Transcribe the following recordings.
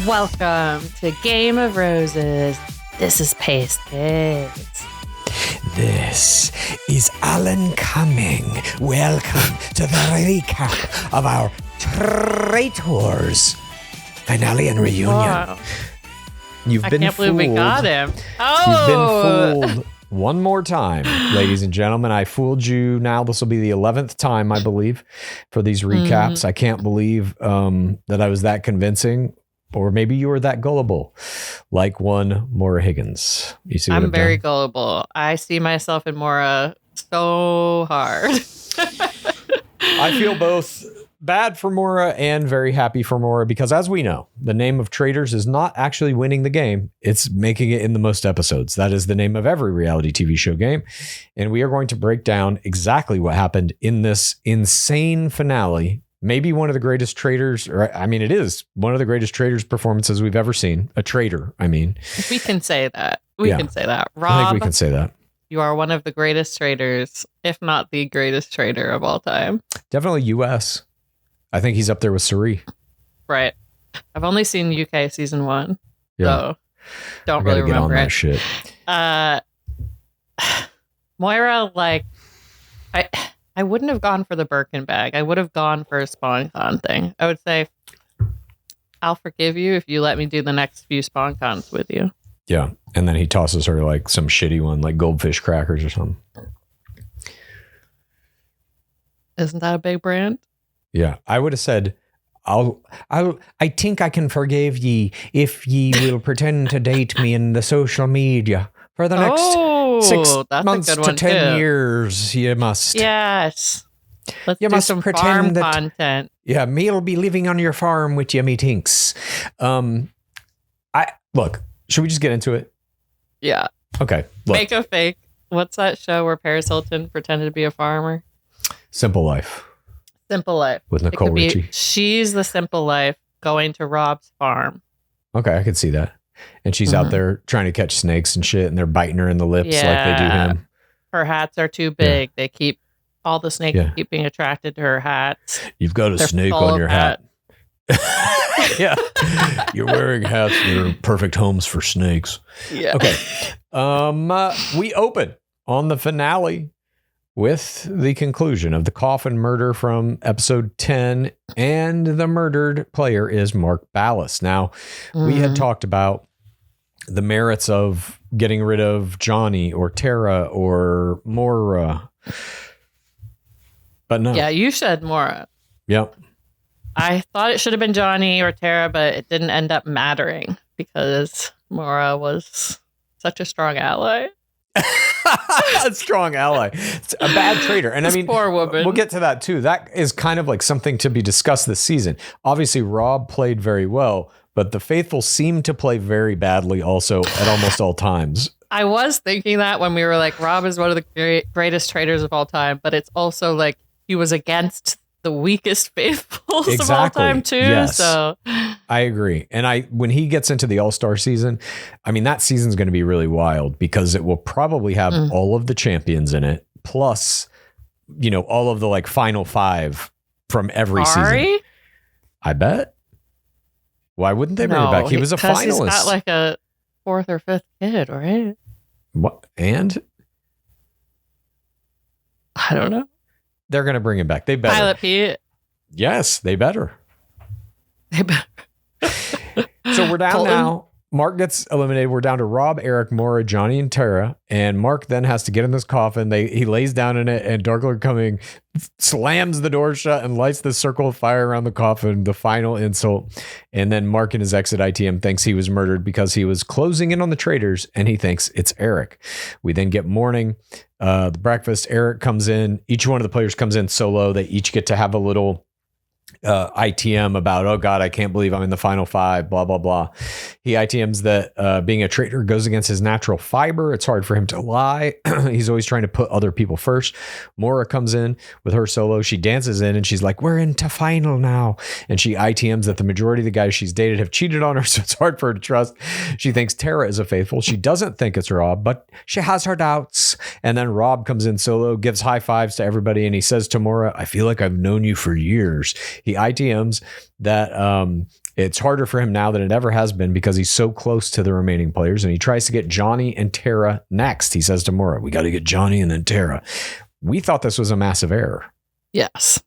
Welcome to Game of Roses. This is PaceCase. This is Alan Cumming. Welcome to the recap of our Traitors finale and reunion. Wow. You've been can't fooled. believe we got him. You've been fooled one more time, ladies and gentlemen. I fooled you. Now this will be the 11th time, I believe, for these recaps. I can't believe that I was that convincing. Or maybe you were that gullible, like one Maura Higgins. You see what I'm very done? gullible. I see myself in Maura so hard. I feel both bad for Maura and very happy for Maura because, as we know, the name of Traitors is not actually winning the game. It's making it in the most episodes. That is the name of every reality TV show game. And we are going to break down exactly what happened in this insane finale. Maybe one of the greatest Traitors, or I mean, it is one of the greatest Traitors performances we've ever seen. A traitor, I mean. We can say that. We can say that. Rob, I think we can say that. You are one of the greatest traitors, if not the greatest traitor of all time. Definitely US. I think he's up there with Suri. Right. I've only seen UK season 1. Yeah. So don't really get on remember that it. shit. Moira, like, I wouldn't have gone for the Birkin bag. I would have gone for a SpawnCon thing. I would say, I'll forgive you if you let me do the next few SpawnCons with you. Yeah. And then he tosses her like some shitty one, like goldfish crackers or something. Isn't that a big brand? Yeah. I would have said, I think I can forgive ye if ye will pretend to date me in the social media for the next 6 months to 10 years. You must. Yes. Let's You do must some pretend farm that- content. Yeah. Me'll be living on your farm with you, methinks. Look, should we just get into it? Yeah. Okay. Look, Make a fake. What's that show where Paris Hilton pretended to be a farmer? Simple Life Simple Life. with It Nicole could be, Richie. she's the simple life going to Rob's farm. Okay. I could see that. And she's out there trying to catch snakes and shit, and they're biting her in the lips like they do him. Her hats are too big. They keep all the snakes keep being attracted to her hats. You've got a They're snake full on of your hat. Yeah. You're wearing hats that are perfect homes for snakes. Yeah. Okay. We open on the finale with the conclusion of the coffin murder from episode 10, and the murdered player is Mark Ballas. Now, we had talked about the merits of getting rid of Johnny or Tara or Maura. But no. Yeah, you said Maura. Yep. I thought it should have been Johnny or Tara, but it didn't end up mattering because Maura was such a strong ally. A strong ally. It's a bad traitor. And I mean, poor woman. We'll get to that too. That is kind of like something to be discussed this season. Obviously, Rob played very well, but the faithful seemed to play very badly also at almost all times. I was thinking that when we were like, Rob is one of the greatest traitors of all time, but it's also like he was against the weakest faithfuls of all time too. Yes. So I agree. And when he gets into the All-Star season, I mean, that season's going to be really wild because it will probably have all of the champions in it, plus, all of the like final 5 from every season. I bet. Why wouldn't they bring it back? He was a finalist. He's got like a 4th or 5th kid, right? What? And I don't know. they're going to bring him back. They better. Pilot Pete. Yes, they better. They better. So we're down Colton? now. Mark gets eliminated. We're down to Rob, Eric, Maura, Johnny, and Tara. And Mark then has to get in this coffin. He lays down in it, and Darkler Cumming slams the door shut and lights the circle of fire around the coffin, the final insult. And then Mark in his exit ITM thinks he was murdered because he was closing in on the traitors, and he thinks it's Eric. We then get mourning. The breakfast. Eric comes in. Each one of the players comes in solo. They each get to have a little ITM about, oh God, I can't believe I'm in the final 5, blah, blah, blah. He ITMs that being a traitor goes against his natural fiber. It's hard for him to lie. He's always trying to put other people first. Maura comes in with her solo. She dances in and she's like, we're into final now. And she ITMs that the majority of the guys she's dated have cheated on her, so it's hard for her to trust. She thinks Tara is a faithful. She doesn't think it's Rob, but she has her doubts. And then Rob comes in solo, gives high fives to everybody, and he says to Maura, I feel like I've known you for years. He ITMs that It's harder for him now than it ever has been because he's so close to the remaining players, and he tries to get Johnny and Tara next. He says to Maura, we got to get Johnny and then Tara. We thought this was a massive error. Yes.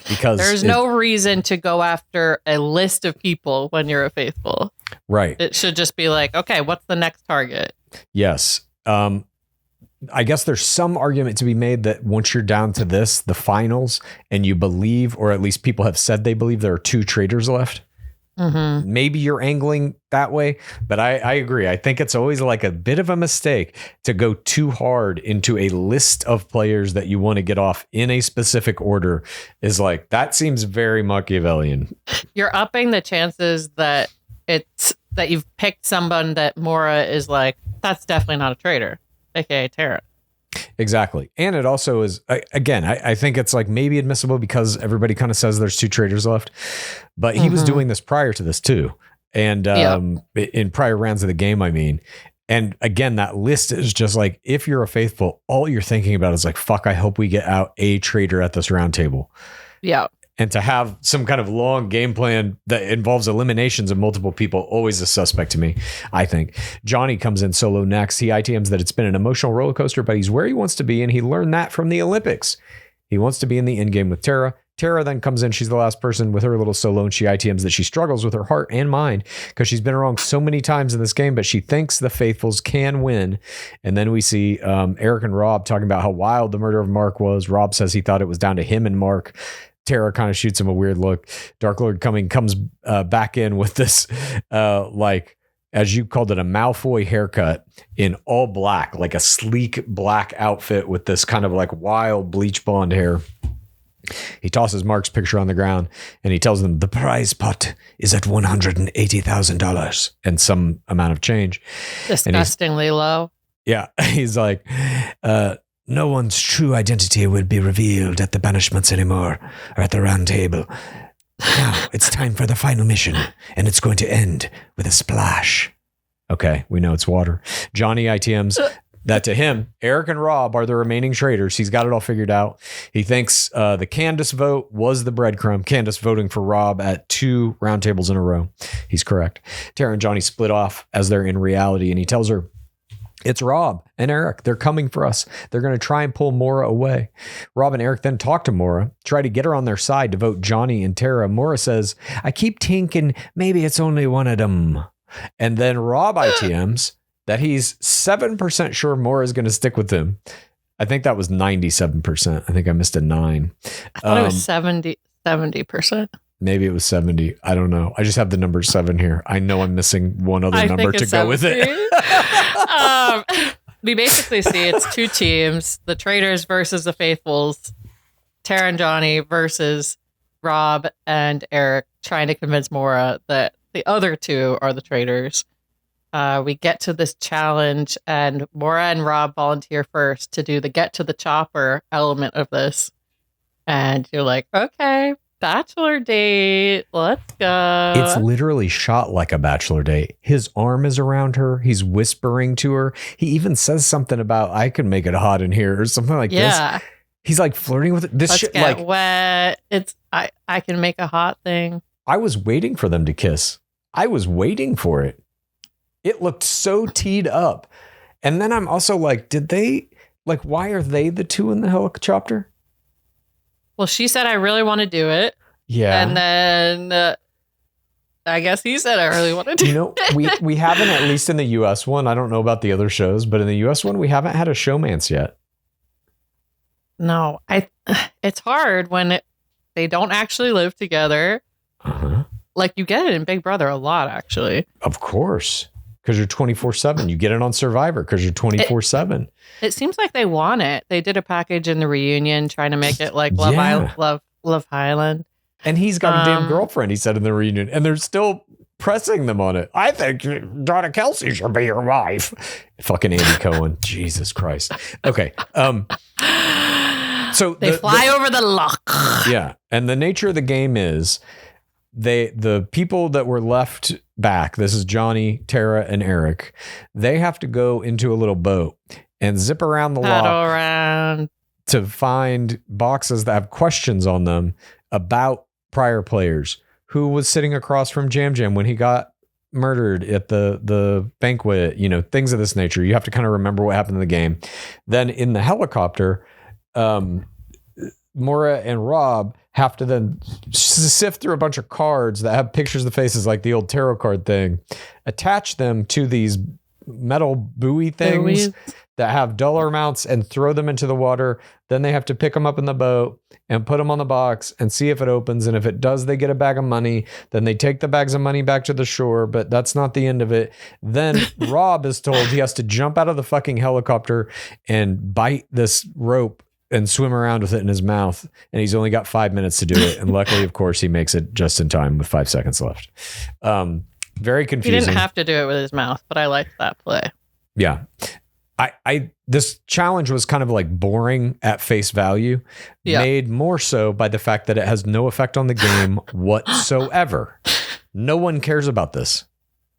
Because there's no reason to go after a list of people when you're a faithful. Right. It should just be like, okay, what's the next target? Yes. I guess there's some argument to be made that once you're down to this, the finals, and you believe, or at least people have said they believe there are 2 traitors left. Mm-hmm. Maybe you're angling that way, but I agree. I think it's always like a bit of a mistake to go too hard into a list of players that you want to get off in a specific order. Is like, that seems very Machiavellian. You're upping the chances that you've picked someone that Maura is like, that's definitely not a traitor, aka Tara. Exactly. And it also is, again, I think it's like maybe admissible because everybody kind of says there's 2 traitors left, but he was doing this prior to this too. And in prior rounds of the game, I mean, and again, that list is just like, if you're a faithful, all you're thinking about is like, fuck, I hope we get out a traitor at this round table. Yeah. And to have some kind of long game plan that involves eliminations of multiple people, always a suspect to me, I think. Johnny comes in solo next. He ITMs that it's been an emotional roller coaster, but he's where he wants to be, and he learned that from the Olympics. He wants to be in the endgame with Tara. Tara then comes in. She's the last person with her little solo, and she ITMs that she struggles with her heart and mind because she's been wrong so many times in this game, but she thinks the faithfuls can win. And then we see Eric and Rob talking about how wild the murder of Mark was. Rob says he thought it was down to him and Mark. Tara kind of shoots him a weird look. Dark Lord comes back in with this, like, as you called it, a Malfoy haircut in all black, like a sleek black outfit with this kind of like wild bleach blonde hair. He tosses Mark's picture on the ground and he tells them the prize pot is at $180,000 and some amount of change. Disgustingly low. Yeah. He's like, no one's true identity will be revealed at the banishments anymore or at the round table. Now it's time for the final mission, and it's going to end with a splash. Okay, we know it's water. Johnny ITMs that to him, Eric and Rob are the remaining traitors. He's got it all figured out. He thinks the Candace vote was the breadcrumb. Candace voting for Rob at 2 round tables in a row. He's correct. Tara and Johnny split off as they're in reality, and he tells her, it's Rob and Eric. They're coming for us. They're going to try and pull Maura away. Rob and Eric then talk to Maura, try to get her on their side to vote Johnny and Tara. Maura says, I keep thinking maybe it's only one of them. And then Rob ITMs that he's 7% sure Maura is going to stick with him. I think that was 97%. I think I missed a 9. I thought it was 70%. Maybe it was 70. I don't know. I just have the number 7 here. I know I'm missing one other number to go with it. We basically see it's 2 teams, the traitors versus the faithfuls, Tara and Johnny versus Rob and Eric, trying to convince Maura that the other 2 are the traitors. We get to this challenge, and Maura and Rob volunteer first to do the get to the chopper element of this. And you're like, okay, bachelor date, let's go. It's literally shot like a bachelor date. His arm is around her. He's whispering to her. He even says something about, I could make it hot in here or something like this. He's like flirting with it. This let's shit get like wet. It's I can make a hot thing. I was waiting for them to kiss. I was waiting for it. It looked so teed up. And then I'm also like, did they, like, why are they the 2 in the helicopter? Well, she said, I really want to do it. Yeah. And then I guess he said, I really want to do it. You know, we haven't, at least in the US one, I don't know about the other shows, but in the US one, we haven't had a showmance yet. No, it's hard when they don't actually live together. Uh-huh. Like, you get it in Big Brother a lot, actually. Of course. Because you're 24/7. You get it on Survivor because you're 24/7. It seems like they want it. They did a package in the reunion trying to make it like Love Highland. And he's got a damn girlfriend, he said in the reunion. And they're still pressing them on it. I think Donna Kelsey should be your wife. Fucking Andy Cohen. Jesus Christ. Okay. So they fly over the lock. Yeah. And the nature of the game is the people that were left back, this is Johnny, Tara, and Eric, they have to go into a little boat and zip around the lock to find boxes that have questions on them about prior players who was sitting across from Jam Jam when he got murdered at the banquet, things of this nature. You have to kind of remember what happened in the game. Then in the helicopter, Maura and Rob have to then sift through a bunch of cards that have pictures of the faces, like the old tarot card thing, attach them to these metal buoy things that have dollar amounts and throw them into the water. Then they have to pick them up in the boat and put them on the box and see if it opens. And if it does, they get a bag of money. Then they take the bags of money back to the shore, but that's not the end of it. Then Rob is told he has to jump out of the fucking helicopter and bite this rope and swim around with it in his mouth. And he's only got 5 minutes to do it. And luckily, of course, he makes it just in time with 5 seconds left. Very confusing. He didn't have to do it with his mouth, but I liked that play. Yeah. This challenge was kind of like boring at face value, made more so by the fact that it has no effect on the game whatsoever. No one cares about this.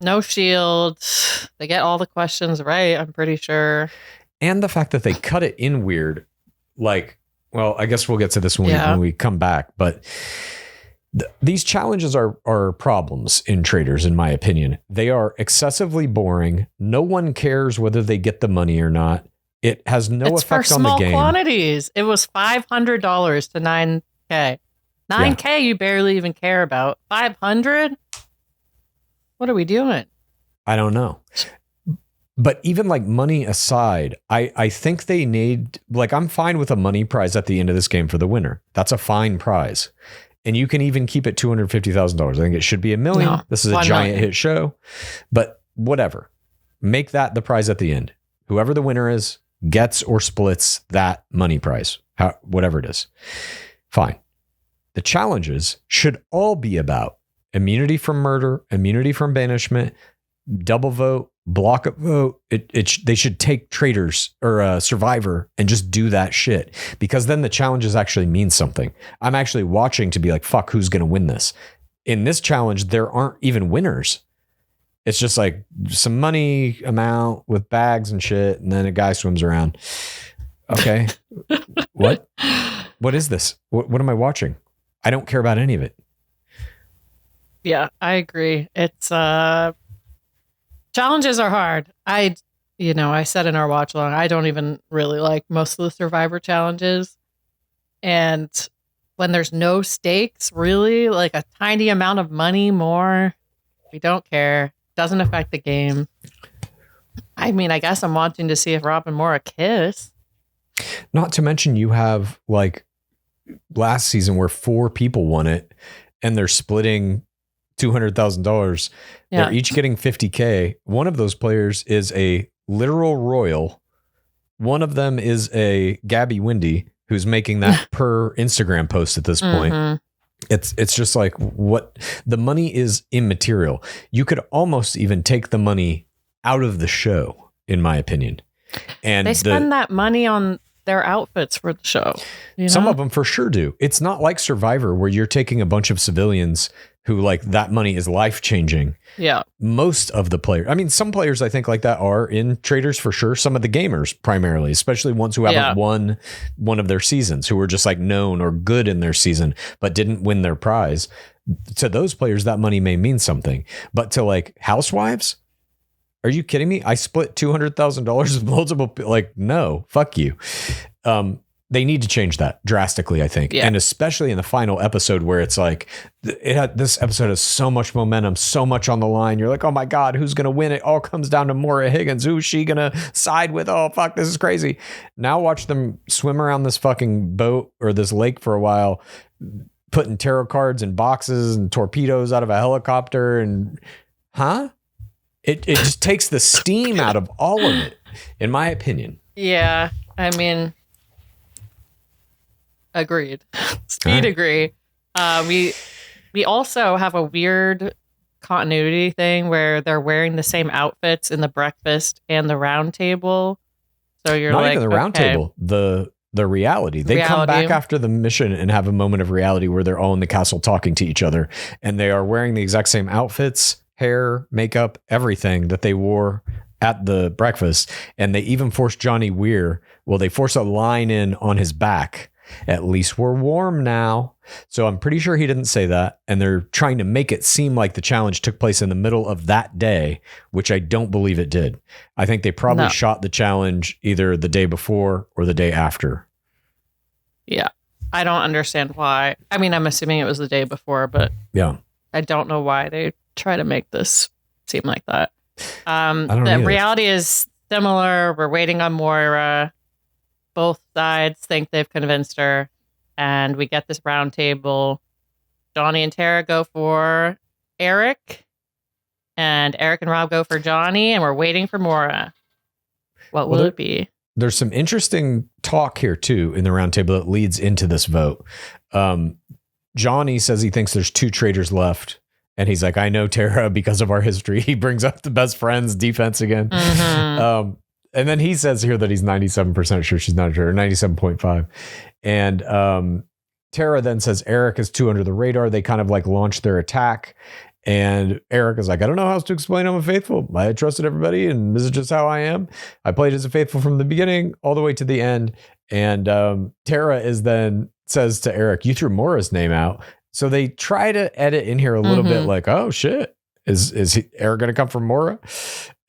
No shields. They get all the questions right, I'm pretty sure. And the fact that they cut it in weird, like, well, I guess we'll get to this when we come back, but these challenges are problems in Traitors, in my opinion. They are excessively boring. No one cares whether they get the money or not. It has no effect on the game. It's for small quantities. It was $500 to 9K. 9K you barely even care about. 500? What are we doing? I don't know. But even like money aside, I think they need, like, I'm fine with a money prize at the end of this game for the winner. That's a fine prize. And you can even keep it $250,000. I think it should be $1 million. No, this is a giant hit show, but whatever. Make that the prize at the end. Whoever the winner is gets or splits that money prize, whatever it is. Fine. The challenges should all be about immunity from murder, immunity from banishment, double vote, block a vote. They should take Traitors or Survivor and just do that shit, because then the challenges actually mean something. I'm actually watching to be like, fuck, who's going to win this? In this challenge, there aren't even winners. It's just like some money amount with bags and shit, and then a guy swims around. Okay. What is this? What am I watching? I don't care about any of it. Yeah, I agree. It's challenges are hard. I said in our watch along, I don't even really like most of the Survivor challenges. And when there's no stakes, really, like a tiny amount of money more, we don't care. Doesn't affect the game. I mean, I guess I'm wanting to see if Rob and Maura kiss. Not to mention you have like last season where 4 people won it and they're splitting $200,000. Yeah. They're each getting $50K. One of those players is a literal royal. One of them is a Gabby Windy who's making that per Instagram post at this point. Mm-hmm. It's just like, what, the money is immaterial. You could almost even take the money out of the show, in my opinion. And they spend that money on their outfits for the show. Some of them for sure do. It's not like Survivor where you're taking a bunch of civilians who, like, that money is life changing. Yeah. Most of the players, I mean, some players I think like that are in Traitors for sure. Some of the gamers primarily, especially ones who haven't won one of their seasons, who were just like known or good in their season, but didn't win their prize. To those players, that money may mean something, but to like housewives, are you kidding me? I split $200,000 with multiple, like, no, fuck you. They need to change that drastically, I think. Yeah. And especially in the final episode where it's like, this episode has so much momentum, so much on the line. You're like, oh my God, who's going to win? It all comes down to Maura Higgins. Who's she going to side with? Oh, fuck, this is crazy. Now watch them swim around this fucking boat or this lake for a while, putting tarot cards in boxes and torpedoes out of a helicopter. And It just takes the steam out of all of it, in my opinion. Yeah, I mean, agreed. Speed agree. We also have a weird continuity thing where they're wearing the same outfits in the breakfast and the round table. So you're not like, even the round table, the reality. They come back after the mission and have a moment of reality where they're all in the castle talking to each other, and they are wearing the exact same outfits, hair, makeup, everything that they wore at the breakfast. And they even forced Johnny Weir. Well, they force a line in on his back At least we're warm now. So I'm pretty sure he didn't say that. And they're trying to make it seem like the challenge took place in the middle of that day, which I don't believe it did. I think they probably shot the challenge either the day before or the day after. Yeah. I don't understand why. I mean, I'm assuming it was the day before, but yeah, I don't know why they try to make this seem like that. The either. reality is similar. We're waiting on Moira. Both sides think they've convinced her, and we get this round table. Johnny and Tara go for Eric, and Eric and Rob go for Johnny, and we're waiting for Moira. What will it be? There's some interesting talk here too in the round table that leads into this vote. Johnny says he thinks there's 2 traitors left. And he's like, I know Tara because of our history. He brings up the best friends defense again. Mm-hmm. And then he says here that he's 97% sure she's not a traitor, 97.5. And Tara then says Eric is too under the radar. They kind of like launch their attack. And Eric is like, I don't know how else to explain I'm a faithful. I trusted everybody, and this is just how I am. I played as a faithful from the beginning all the way to the end. And Tara is then says to Eric, you threw Moira's name out. So they try to edit in here a little bit like, oh shit, is Eric going to come from Moira?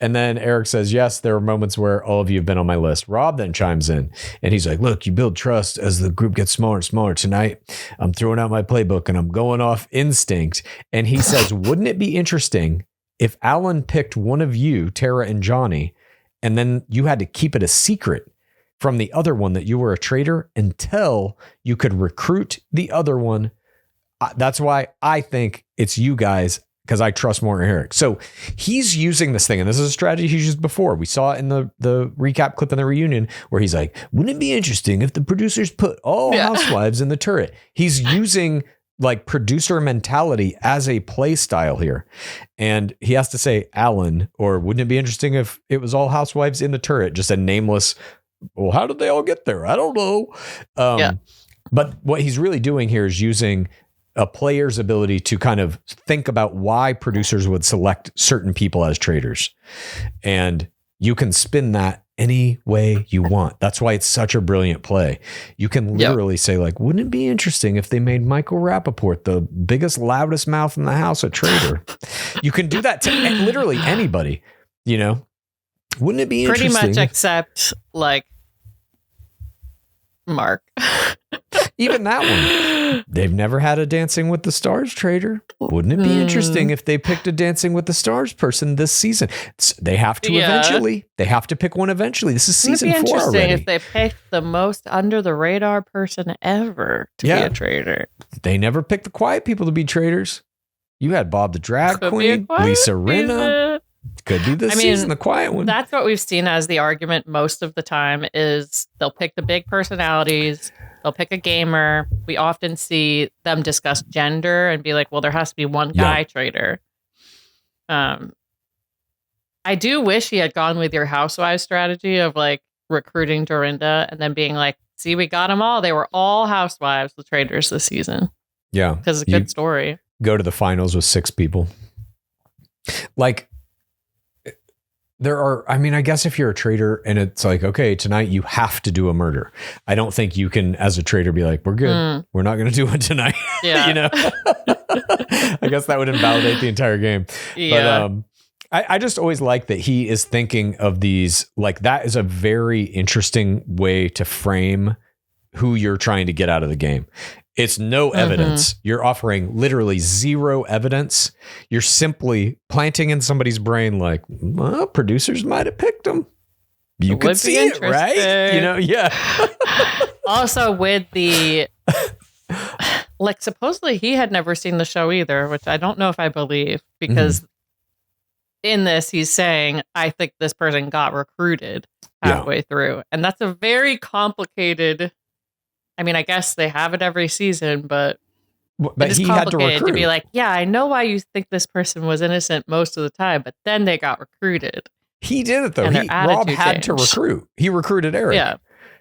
And then Eric says, yes, there are moments where all of you have been on my list. Rob then chimes in and he's like, look, you build trust as the group gets smaller and smaller. Tonight, I'm throwing out my playbook and I'm going off instinct. And he says, wouldn't it be interesting if Alan picked one of you, Tara and Johnny, and then you had to keep it a secret from the other one that you were a traitor until you could recruit the other one? That's why I think it's you guys, because I trust more Eric. So he's using this thing, and this is a strategy he's used before. We saw it in the recap clip in the reunion where he's like, wouldn't it be interesting if the producers put all housewives in the turret? He's using like producer mentality as a play style here. And he has to say Alan, or wouldn't it be interesting if it was all housewives in the turret? Just a nameless, well, how did they all get there? I don't know. But what he's really doing here is using a player's ability to kind of think about why producers would select certain people as traitors. And you can spin that any way you want. That's why it's such a brilliant play. You can literally say like, wouldn't it be interesting if they made Michael Rappaport, the biggest, loudest mouth in the house, a traitor? You can do that to literally anybody, you know? Wouldn't it be interesting? Pretty much except like Mark. Even that one. They've never had a Dancing with the Stars traitor. Wouldn't it be interesting if they picked a Dancing with the Stars person this season? They have to eventually. They have to pick one eventually. This is season 4 already. It'd be interesting if they picked the most under the radar person ever to be a traitor. They never picked the quiet people to be traitors. You had Bob the Drag Queen, Lisa Rinna. Could be this season, the quiet one. That's what we've seen as the argument most of the time is they'll pick the big personalities. They'll pick a gamer. We often see them discuss gender and be like, well, there has to be one guy traitor. I do wish he had gone with your housewives strategy of like recruiting Dorinda and then being like, see, we got them all. They were all housewives, the traitors this season. Yeah. Because it's a good story. Go to the finals with 6 people. Like, there are, I mean, I guess if you're a traitor and it's like, okay, tonight you have to do a murder. I don't think you can, as a traitor, be like, we're good. We're not going to do it tonight. Yeah. You know, I guess that would invalidate the entire game. Yeah. But I just always like that he is thinking of these, like that is a very interesting way to frame who you're trying to get out of the game. It's no evidence. You're offering literally 0 evidence. You're simply planting in somebody's brain like, well, producers might have picked them. You could see it, right? You know, yeah. Also with the, like supposedly he had never seen the show either, which I don't know if I believe because in this he's saying, I think this person got recruited halfway through. And that's a very complicated, I mean, I guess they have it every season, but it's he complicated had to to be like, yeah, I know why you think this person was innocent most of the time, but then they got recruited. He did it though. Rob had to recruit. He recruited Eric. Yeah.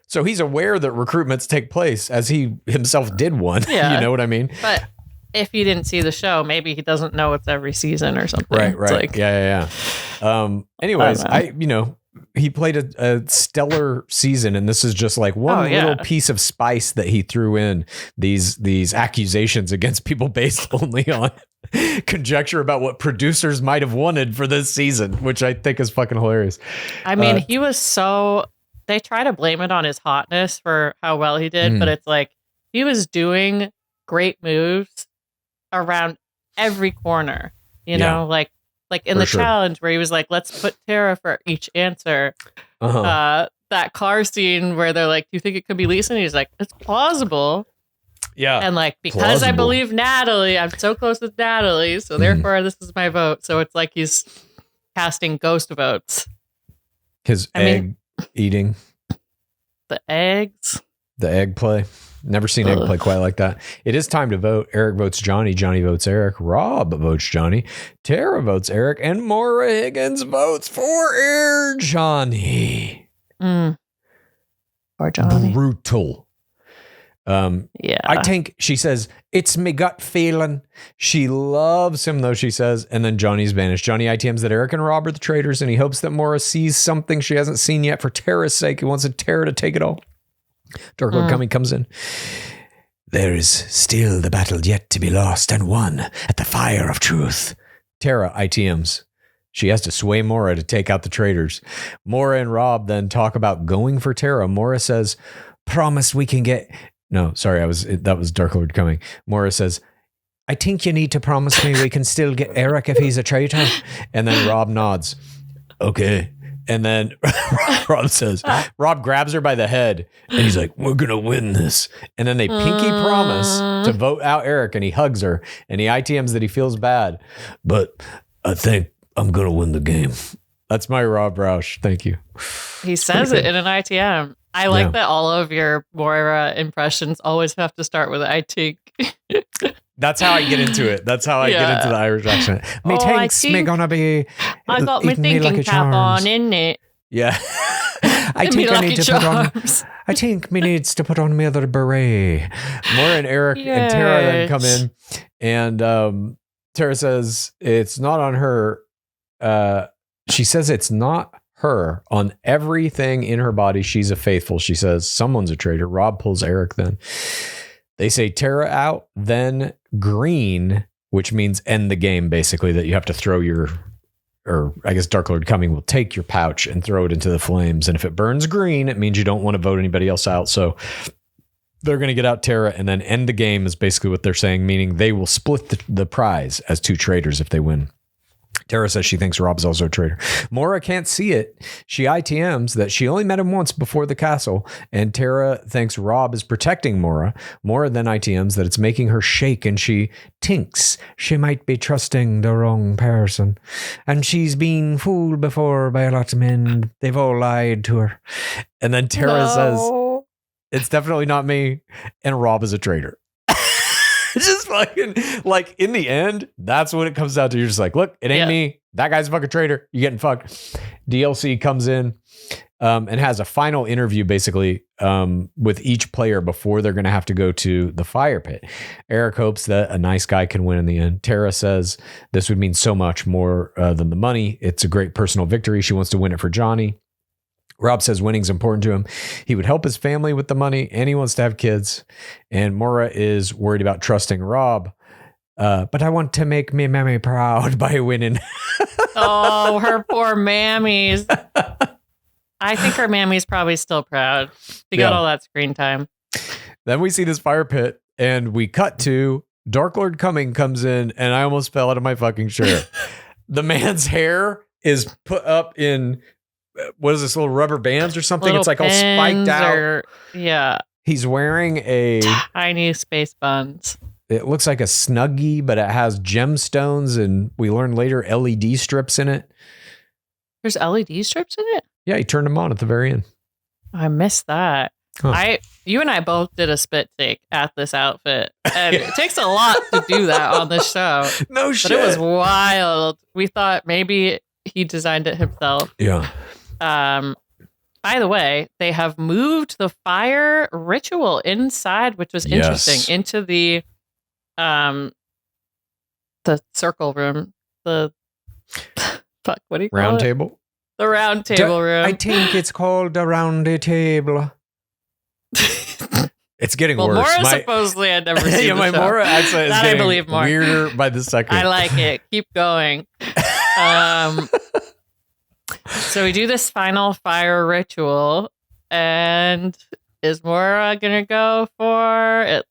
So he's aware that recruitments take place as he himself did one. Yeah. You know what I mean? But if he didn't see the show, maybe he doesn't know it's every season or something. Right. Like, yeah. Anyways, he played a stellar season, and this is just like one little piece of spice that he threw in these accusations against people based only on conjecture about what producers might have wanted for this season, which I think is fucking hilarious. I mean, he was so, they try to blame it on his hotness for how well he did, but it's like he was doing great moves around every corner, you know, like in the challenge where he was like, let's put Tara for each answer. That car scene where they're like, do you think it could be Lisa? And he's like, it's plausible. Yeah. And like, because I believe Natalie, I'm so close with Natalie, so therefore this is my vote. So it's like he's casting ghost votes. His egg eating. The eggs. The egg play. Never seen egg play quite like that. It is time to vote. Eric votes Johnny. Johnny votes Eric. Rob votes Johnny. Tara votes Eric. And Maura Higgins votes for Johnny. Or Johnny. Brutal. I think she says, it's me gut feeling. She loves him, though, she says. And then Johnny's banished. Johnny ITMs that Eric and Rob are the traitors, and he hopes that Maura sees something she hasn't seen yet for Tara's sake. He wants Tara to take it all. Dark Lord Coming comes in. There is still the battle yet to be lost and won at the fire of truth. Tara ITMs. She has to sway Maura to take out the traitors. Maura and Rob then talk about going for Tara. Maura says, promise we can get... No, sorry, that was Dark Lord Coming. Maura says, I think you need to promise me we can still get Eric if he's a traitor. And then Rob nods. Okay. And then Rob grabs her by the head and he's like, we're going to win this. And then they pinky promise to vote out Eric, and he hugs her and he ITMs that he feels bad. But I think I'm going to win the game. That's my Rob Roush. Thank you. He says it in an ITM. I like that all of your Moira impressions always have to start with I think. That's how I get into it. That's how I get into the Irish accent. Me thinks me gonna be. I got my thinking cap on, isn't it? Yeah. I think I need to put on. I think me needs to put on my other beret. Maura and Eric and Tara then come in, and Tara says it's not on her. She says it's not her. On everything in her body, she's a faithful. She says someone's a traitor. Rob pulls Eric then. They say Tara out, then green, which means end the game, basically, that you have to throw or I guess Dark Lord Coming will take your pouch and throw it into the flames. And if it burns green, it means you don't want to vote anybody else out. So they're going to get out Tara, and then end the game is basically what they're saying, meaning they will split the prize as two traitors if they win. Tara says she thinks Rob's also a traitor. Maura can't see it. She ITMs that she only met him once before the castle, and Tara thinks Rob is protecting Maura. Maura then ITMs that it's making her shake, and she thinks she might be trusting the wrong person. And she's been fooled before by a lot of men. They've all lied to her. And then Tara says, it's definitely not me, and Rob is a traitor. Just fucking, like, in the end, that's what it comes down to. You're just like, look, it ain't me. That guy's a fucking traitor. You're getting fucked. DLC comes in and has a final interview, basically, with each player before they're going to have to go to the fire pit. Eric hopes that a nice guy can win in the end. Tara says this would mean so much more than the money. It's a great personal victory. She wants to win it for Johnny. Rob says winning's important to him. He would help his family with the money, and he wants to have kids. And Maura is worried about trusting Rob. But I want to make me mammy proud by winning. Oh, her poor mammies. I think her mammy's probably still proud. She got all that screen time. Then we see this fire pit, and we cut to Dark Lord Coming comes in, and I almost fell out of my fucking chair. The man's hair is put up in... what is this, little rubber bands or something? It's like all spiked out. He's wearing a tiny space buns. It looks like a Snuggie, but it has gemstones, and we learn later LED strips in it. There's LED strips in it? Yeah, he turned them on at the very end. I missed that. Huh. You and I both did a spit take at this outfit, and it takes a lot to do that on this show. No shit. But it was wild. We thought maybe he designed it himself. Yeah. By the way, they have moved the fire ritual inside, which was interesting, into the circle room. The fuck, what do you call round it? table? The round table room. I think it's called the roundy table. It's getting worse. Mora supposedly had never seen the show. Mora accent is that getting I believe more. weirder by the second. I like it. Keep going. So we do this final fire ritual, and is Mora gonna go for it?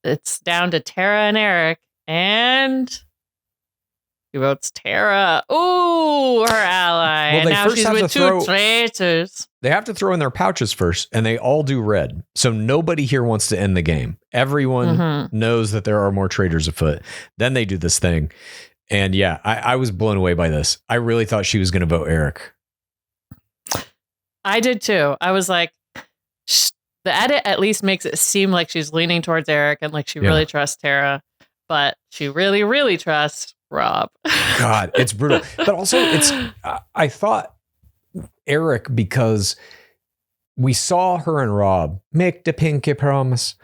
It's down to Tara and Eric, and he votes Tara. Ooh, her ally. Well, and now she's with two traitors. They have to throw in their pouches first, and they all do red. So nobody here wants to end the game. Everyone knows that there are more traitors afoot. Then they do this thing. And yeah, I was blown away by this. I really thought she was going to vote Eric. I did too. I was like, the edit at least makes it seem like she's leaning towards Eric and like she really trusts Tara, but she really, really trusts Rob. God, it's brutal. But also, I thought Eric, because we saw her and Rob make the pinky promise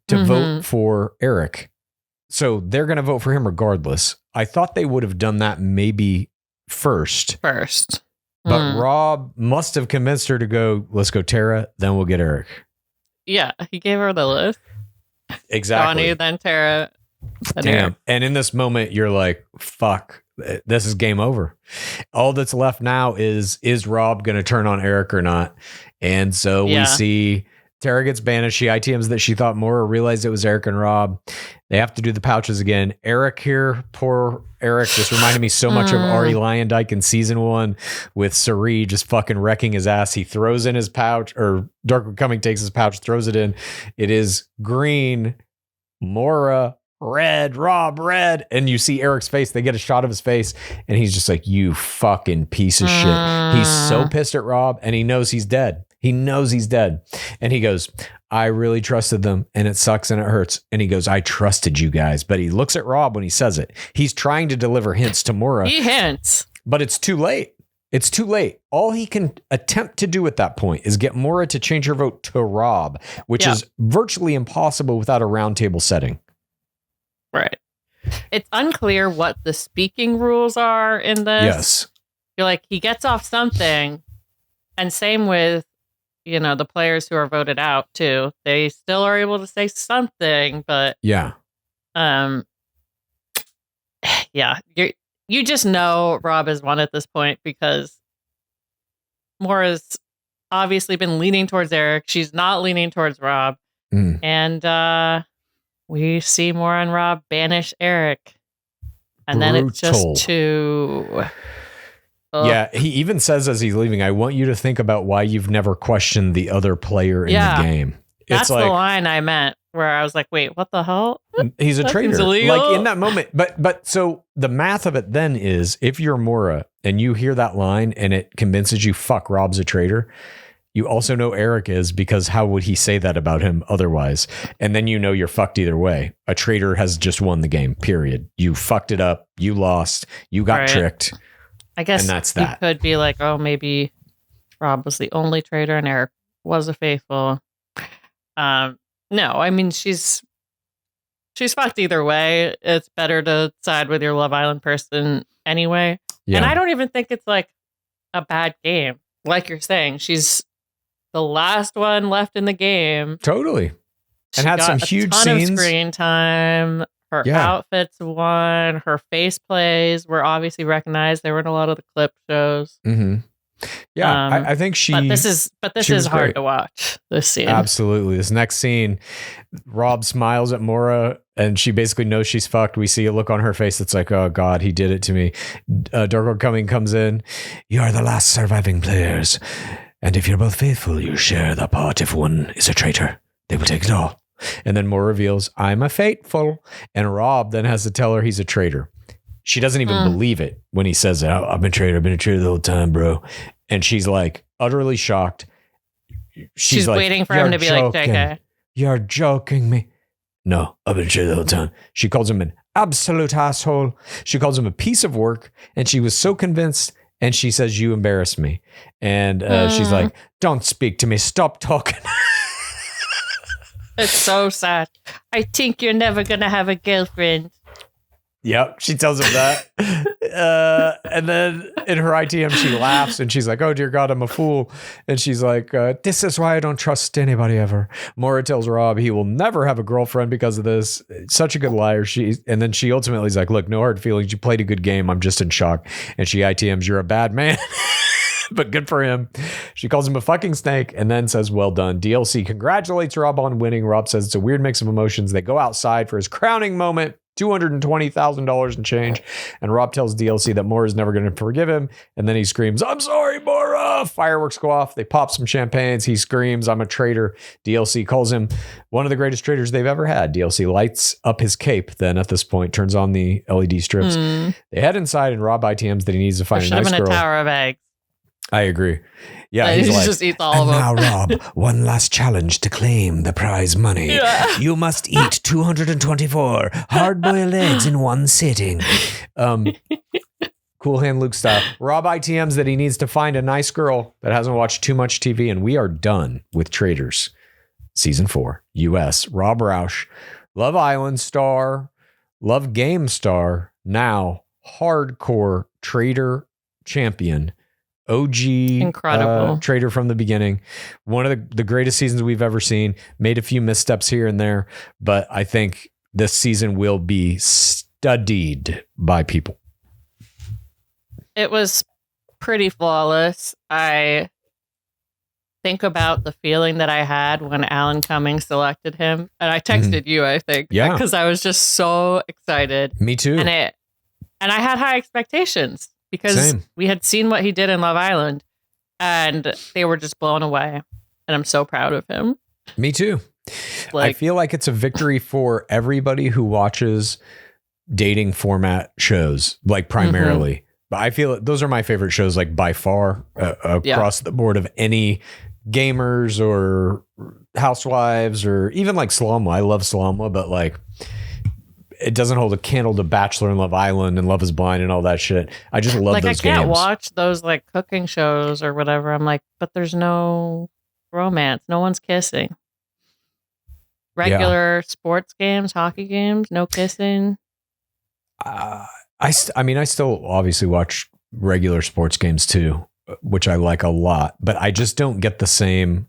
to vote for Eric. So they're going to vote for him regardless. I thought they would have done that maybe first. But Rob must have convinced her to go, let's go Tara, then we'll get Eric. Yeah, he gave her the list. Exactly. Donnie, then Tara. Then Damn. Eric. And in this moment, you're like, fuck, this is game over. All that's left now is Rob going to turn on Eric or not? And so we see Tara gets banished. She ITMs that she thought Mora realized it was Eric and Rob. They have to do the pouches again. Eric here, poor Eric, just reminded me so much of Ari Lyondike in season 1 with Sari just fucking wrecking his ass. He throws in his pouch, or Dark Coming takes his pouch, throws it in. It is green, Mora, red, Rob, red. And you see Eric's face. They get a shot of his face, and he's just like, you fucking piece of shit. He's so pissed at Rob, and he knows he's dead. He knows he's dead. And he goes, I really trusted them, and it sucks and it hurts. And he goes, I trusted you guys. But he looks at Rob when he says it. He's trying to deliver hints to Mora. He hints. But it's too late. It's too late. All he can attempt to do at that point is get Mora to change her vote to Rob, which is virtually impossible without a roundtable setting. Right. It's unclear what the speaking rules are in this. Yes. You're like, he gets off something. And same with, the players who are voted out too. They still are able to say something, but you just know Rob has won at this point because Mora's obviously been leaning towards Eric. She's not leaning towards Rob. And we see Mora and Rob banish Eric. And then it's just two. Yeah, he even says as he's leaving, I want you to think about why you've never questioned the other player in the game. That's like, the line I meant, where I was like, wait, what the hell? He's a traitor. Like in that moment. But so the math of it then is, if you're Mora and you hear that line and it convinces you, fuck, Rob's a traitor, you also know Eric is, because how would he say that about him otherwise? And then you're fucked either way. A traitor has just won the game, period. You fucked it up. You lost. You got tricked. I guess and that's that. You could be like, oh, maybe Rob was the only traitor and Eric was a faithful. No, I mean, she's fucked either way. It's better to side with your Love Island person anyway. Yeah. And I don't even think it's like a bad game. Like you're saying, she's the last one left in the game. Totally. And had some huge scenes. Of screen time. Her outfits won. Her face plays were obviously recognized. They were in a lot of the clip shows. Yeah, I think she. But this is hard to watch. This scene, absolutely. This next scene, Rob smiles at Mora, and she basically knows she's fucked. We see a look on her face that's like, "Oh God, he did it to me." Darko Coming comes in. You are the last surviving players, and if you're both faithful, you share the pot. If one is a traitor, they will take it all. And then Mora reveals, I'm a faithful. And Rob then has to tell her he's a traitor. She doesn't even believe it when he says it. I've been a traitor the whole time, bro. And she's like utterly shocked. She's like, waiting for him to be like, JK. You're joking me. No, I've been a traitor the whole time. She calls him an absolute asshole. She calls him a piece of work. And she was so convinced. And she says, you embarrass me. And she's like, don't speak to me. Stop talking. It's so sad. I think you're never going to have a girlfriend. Yep, she tells him that. And then in her ITM, she laughs and she's like, oh, dear God, I'm a fool. And she's like, this is why I don't trust anybody ever. Maura tells Rob he will never have a girlfriend because of this. Such a good liar. And then she ultimately is like, look, no hard feelings. You played a good game. I'm just in shock. And she ITMs, you're a bad man. But good for him. She calls him a fucking snake and then says, well done. DLC congratulates Rob on winning. Rob says it's a weird mix of emotions. They go outside for his crowning moment, $220,000 in change. And Rob tells DLC that Maura is never going to forgive him. And then he screams, I'm sorry, Maura. Fireworks go off. They pop some champagnes. He screams, I'm a traitor. DLC calls him one of the greatest traitors they've ever had. DLC lights up his cape. Then at this point, turns on the LED strips. They head inside and Rob ITMs that he needs to find a nice girl. A tower of eggs. I agree. Yeah, he like, just eats all of them. Now, Rob, one last challenge to claim the prize money. Yeah. You must eat 224 hard-boiled eggs in one sitting. Cool hand Luke style. Rob ITMs that he needs to find a nice girl that hasn't watched too much TV, and we are done with Traitors. Season 4, US. Rob Roush, Love Island star, Love Game star, now hardcore traitor champion. OG incredible traitor from the beginning. One of the greatest seasons we've ever seen. Made a few missteps here and there, but I think this season will be studied by people. It was pretty flawless. I think about the feeling that I had when Alan Cummings selected him, and I texted you, I think, because I was just so excited. Me too. And I had high expectations. Because we had seen what he did in Love Island, and they were just blown away. And I'm so proud of him. Me too. I feel like it's a victory for everybody who watches dating format shows, like primarily. But I feel those are my favorite shows, like by far, across the board of any gamers or housewives or even like Slumwa. I love Slumwa, but like, it doesn't hold a candle to Bachelor and Love Island and Love is Blind and all that shit. I just love those games. I can't watch those like cooking shows or whatever. I'm like, but there's no romance. No one's kissing. Regular sports games, hockey games, no kissing. I still obviously watch regular sports games too, which I like a lot, but I just don't get the same.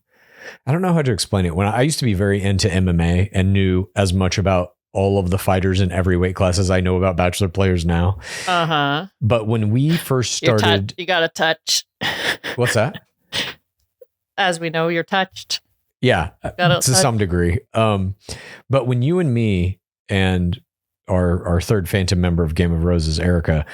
I don't know how to explain it. When I used to be very into MMA and knew as much about all of the fighters in every weight class as I know about Bachelor players now. But when we first started, you got to touch. What's that? As we know, you're touched. Yeah, to some degree. But when you and me and our third Phantom member of Game of Roses, Erica,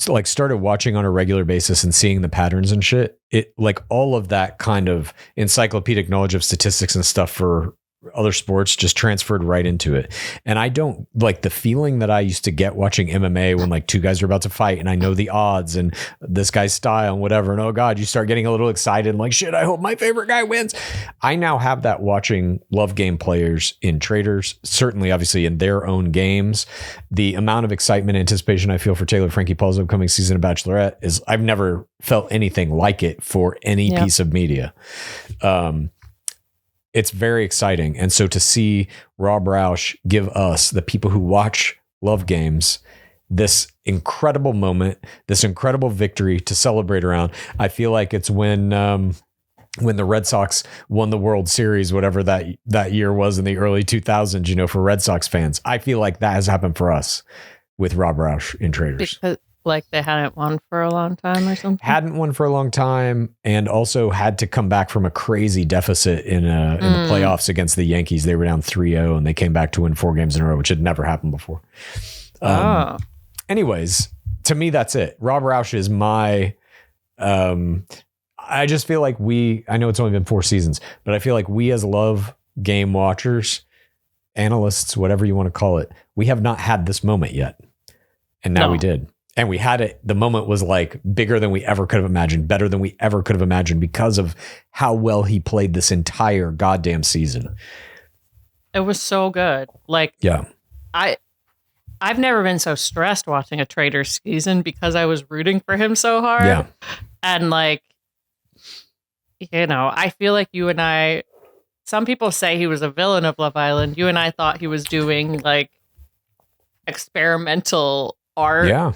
like started watching on a regular basis and seeing the patterns and shit, it like all of that kind of encyclopedic knowledge of statistics and stuff for other sports just transferred right into it. And I don't like the feeling that I used to get watching MMA when like two guys are about to fight and I know the odds and this guy's style and whatever. And oh God, you start getting a little excited and like, shit, I hope my favorite guy wins. I now have that watching Love Game players in Traitors, certainly obviously in their own games. The amount of excitement, anticipation I feel for Taylor Frankie Paul's upcoming season of Bachelorette is I've never felt anything like it for any piece of media. It's very exciting. And so to see Rob Roush give us, the people who watch Love Games, this incredible moment, this incredible victory to celebrate around, I feel like it's when the Red Sox won the World Series, whatever that year was in the early 2000s, you know, for Red Sox fans. I feel like that has happened for us with Rob Roush in Traitors. Because like they hadn't won for a long time or something? Hadn't won for a long time and also had to come back from a crazy deficit in the playoffs against the Yankees. They were down 3-0 and they came back to win 4 games in a row, which had never happened before. Anyways, to me, that's it. Rob Roush is my... I just feel like I know it's only been 4 seasons, but I feel like we as Love Game watchers, analysts, whatever you want to call it, we have not had this moment yet. And now we did. And we had it. The moment was like bigger than we ever could have imagined, better than we ever could have imagined because of how well he played this entire goddamn season. It was so good. Like, yeah, I've never been so stressed watching a Traitors season because I was rooting for him so hard. Yeah. And like, you know, I feel like you and I, some people say he was a villain of Love Island. You and I thought he was doing like experimental art Yeah.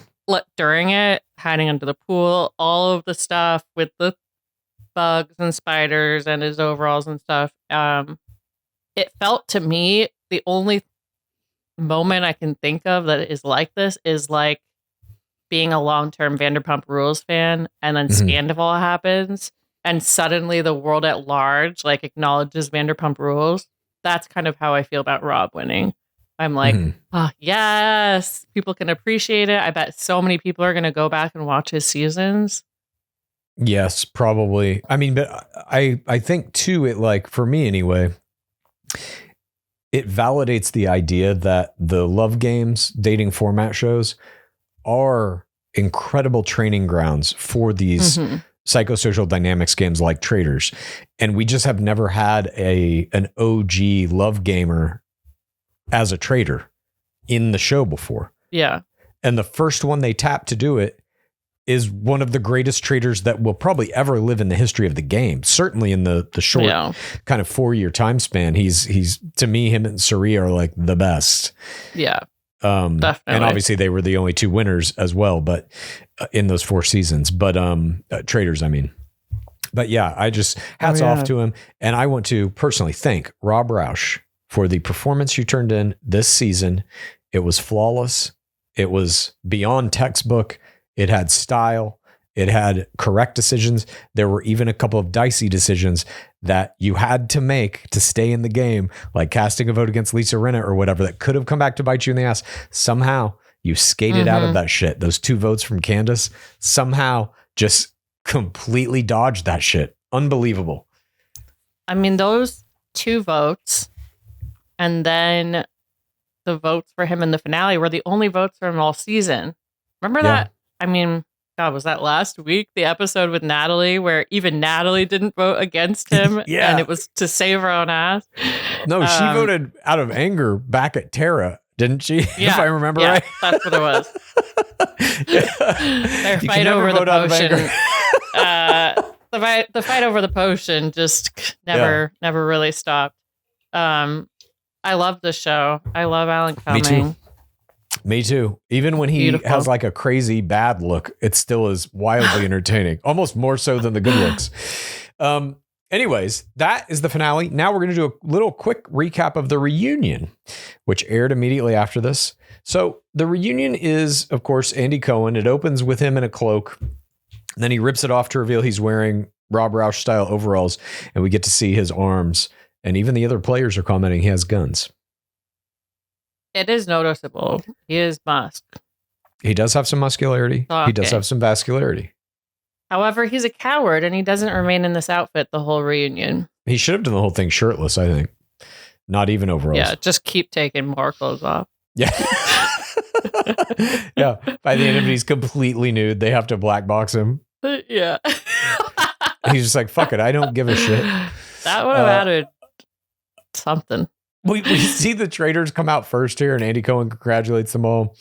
during it, hiding under the pool, all of the stuff with the bugs and spiders and his overalls and stuff. It felt to me the only moment I can think of that is like this is like being a long-term Vanderpump Rules fan, and then Scandival happens, and suddenly the world at large like acknowledges Vanderpump Rules. That's kind of how I feel about Rob winning. I'm like, oh, yes, people can appreciate it. I bet so many people are going to go back and watch his seasons. Yes, probably. I mean, but I think too, it like, for me anyway, it validates the idea that the love games, dating format shows are incredible training grounds for these psychosocial dynamics games like Traitors. And we just have never had an OG love gamer as a traitor in the show before. Yeah. And the first one they tapped to do it is one of the greatest traitors that will probably ever live in the history of the game. Certainly in the short kind of 4-year time span. He's to me, him and Suri are like the best. Yeah. Definitely. And obviously they were the only 2 winners as well, but in those 4 seasons, but Traitors, I mean. But yeah, I just hats off to him. And I want to personally thank Rob Roush for the performance you turned in this season. It was flawless. It was beyond textbook. It had style. It had correct decisions. There were even a couple of dicey decisions that you had to make to stay in the game, like casting a vote against Lisa Rinna or whatever, that could have come back to bite you in the ass. Somehow you skated out of that shit. Those 2 votes from Candace somehow just completely dodged that shit. Unbelievable. I mean, those 2 votes and then the votes for him in the finale were the only votes for him all season. Remember that? I mean, God, was that last week? The episode with Natalie where even Natalie didn't vote against him. And it was to save her own ass. No, she voted out of anger back at Tara, didn't she? Yeah, if I remember right. That's what it was. Their fight over the potion. The fight over the potion just never really stopped. I love the show. I love Alan Cumming. Me too. Even when he has like a crazy bad look, it still is wildly entertaining. Almost more so than the good looks. Anyways, that is the finale. Now we're going to do a little quick recap of the reunion, which aired immediately after this. So the reunion is, of course, Andy Cohen. It opens with him in a cloak. And then he rips it off to reveal he's wearing Rob Roush style overalls. And we get to see his arms. And even the other players are commenting he has guns. It is noticeable. He is musk. He does have some muscularity. Okay. He does have some vascularity. However, he's a coward and he doesn't remain in this outfit the whole reunion. He should have done the whole thing shirtless, I think. Not even overalls. Yeah, just keep taking more clothes off. Yeah. Yeah. By the end of it, he's completely nude. They have to black box him. Yeah. He's just like, fuck it. I don't give a shit. That would have added something. We see the Traitors come out first here, and Andy Cohen congratulates them all.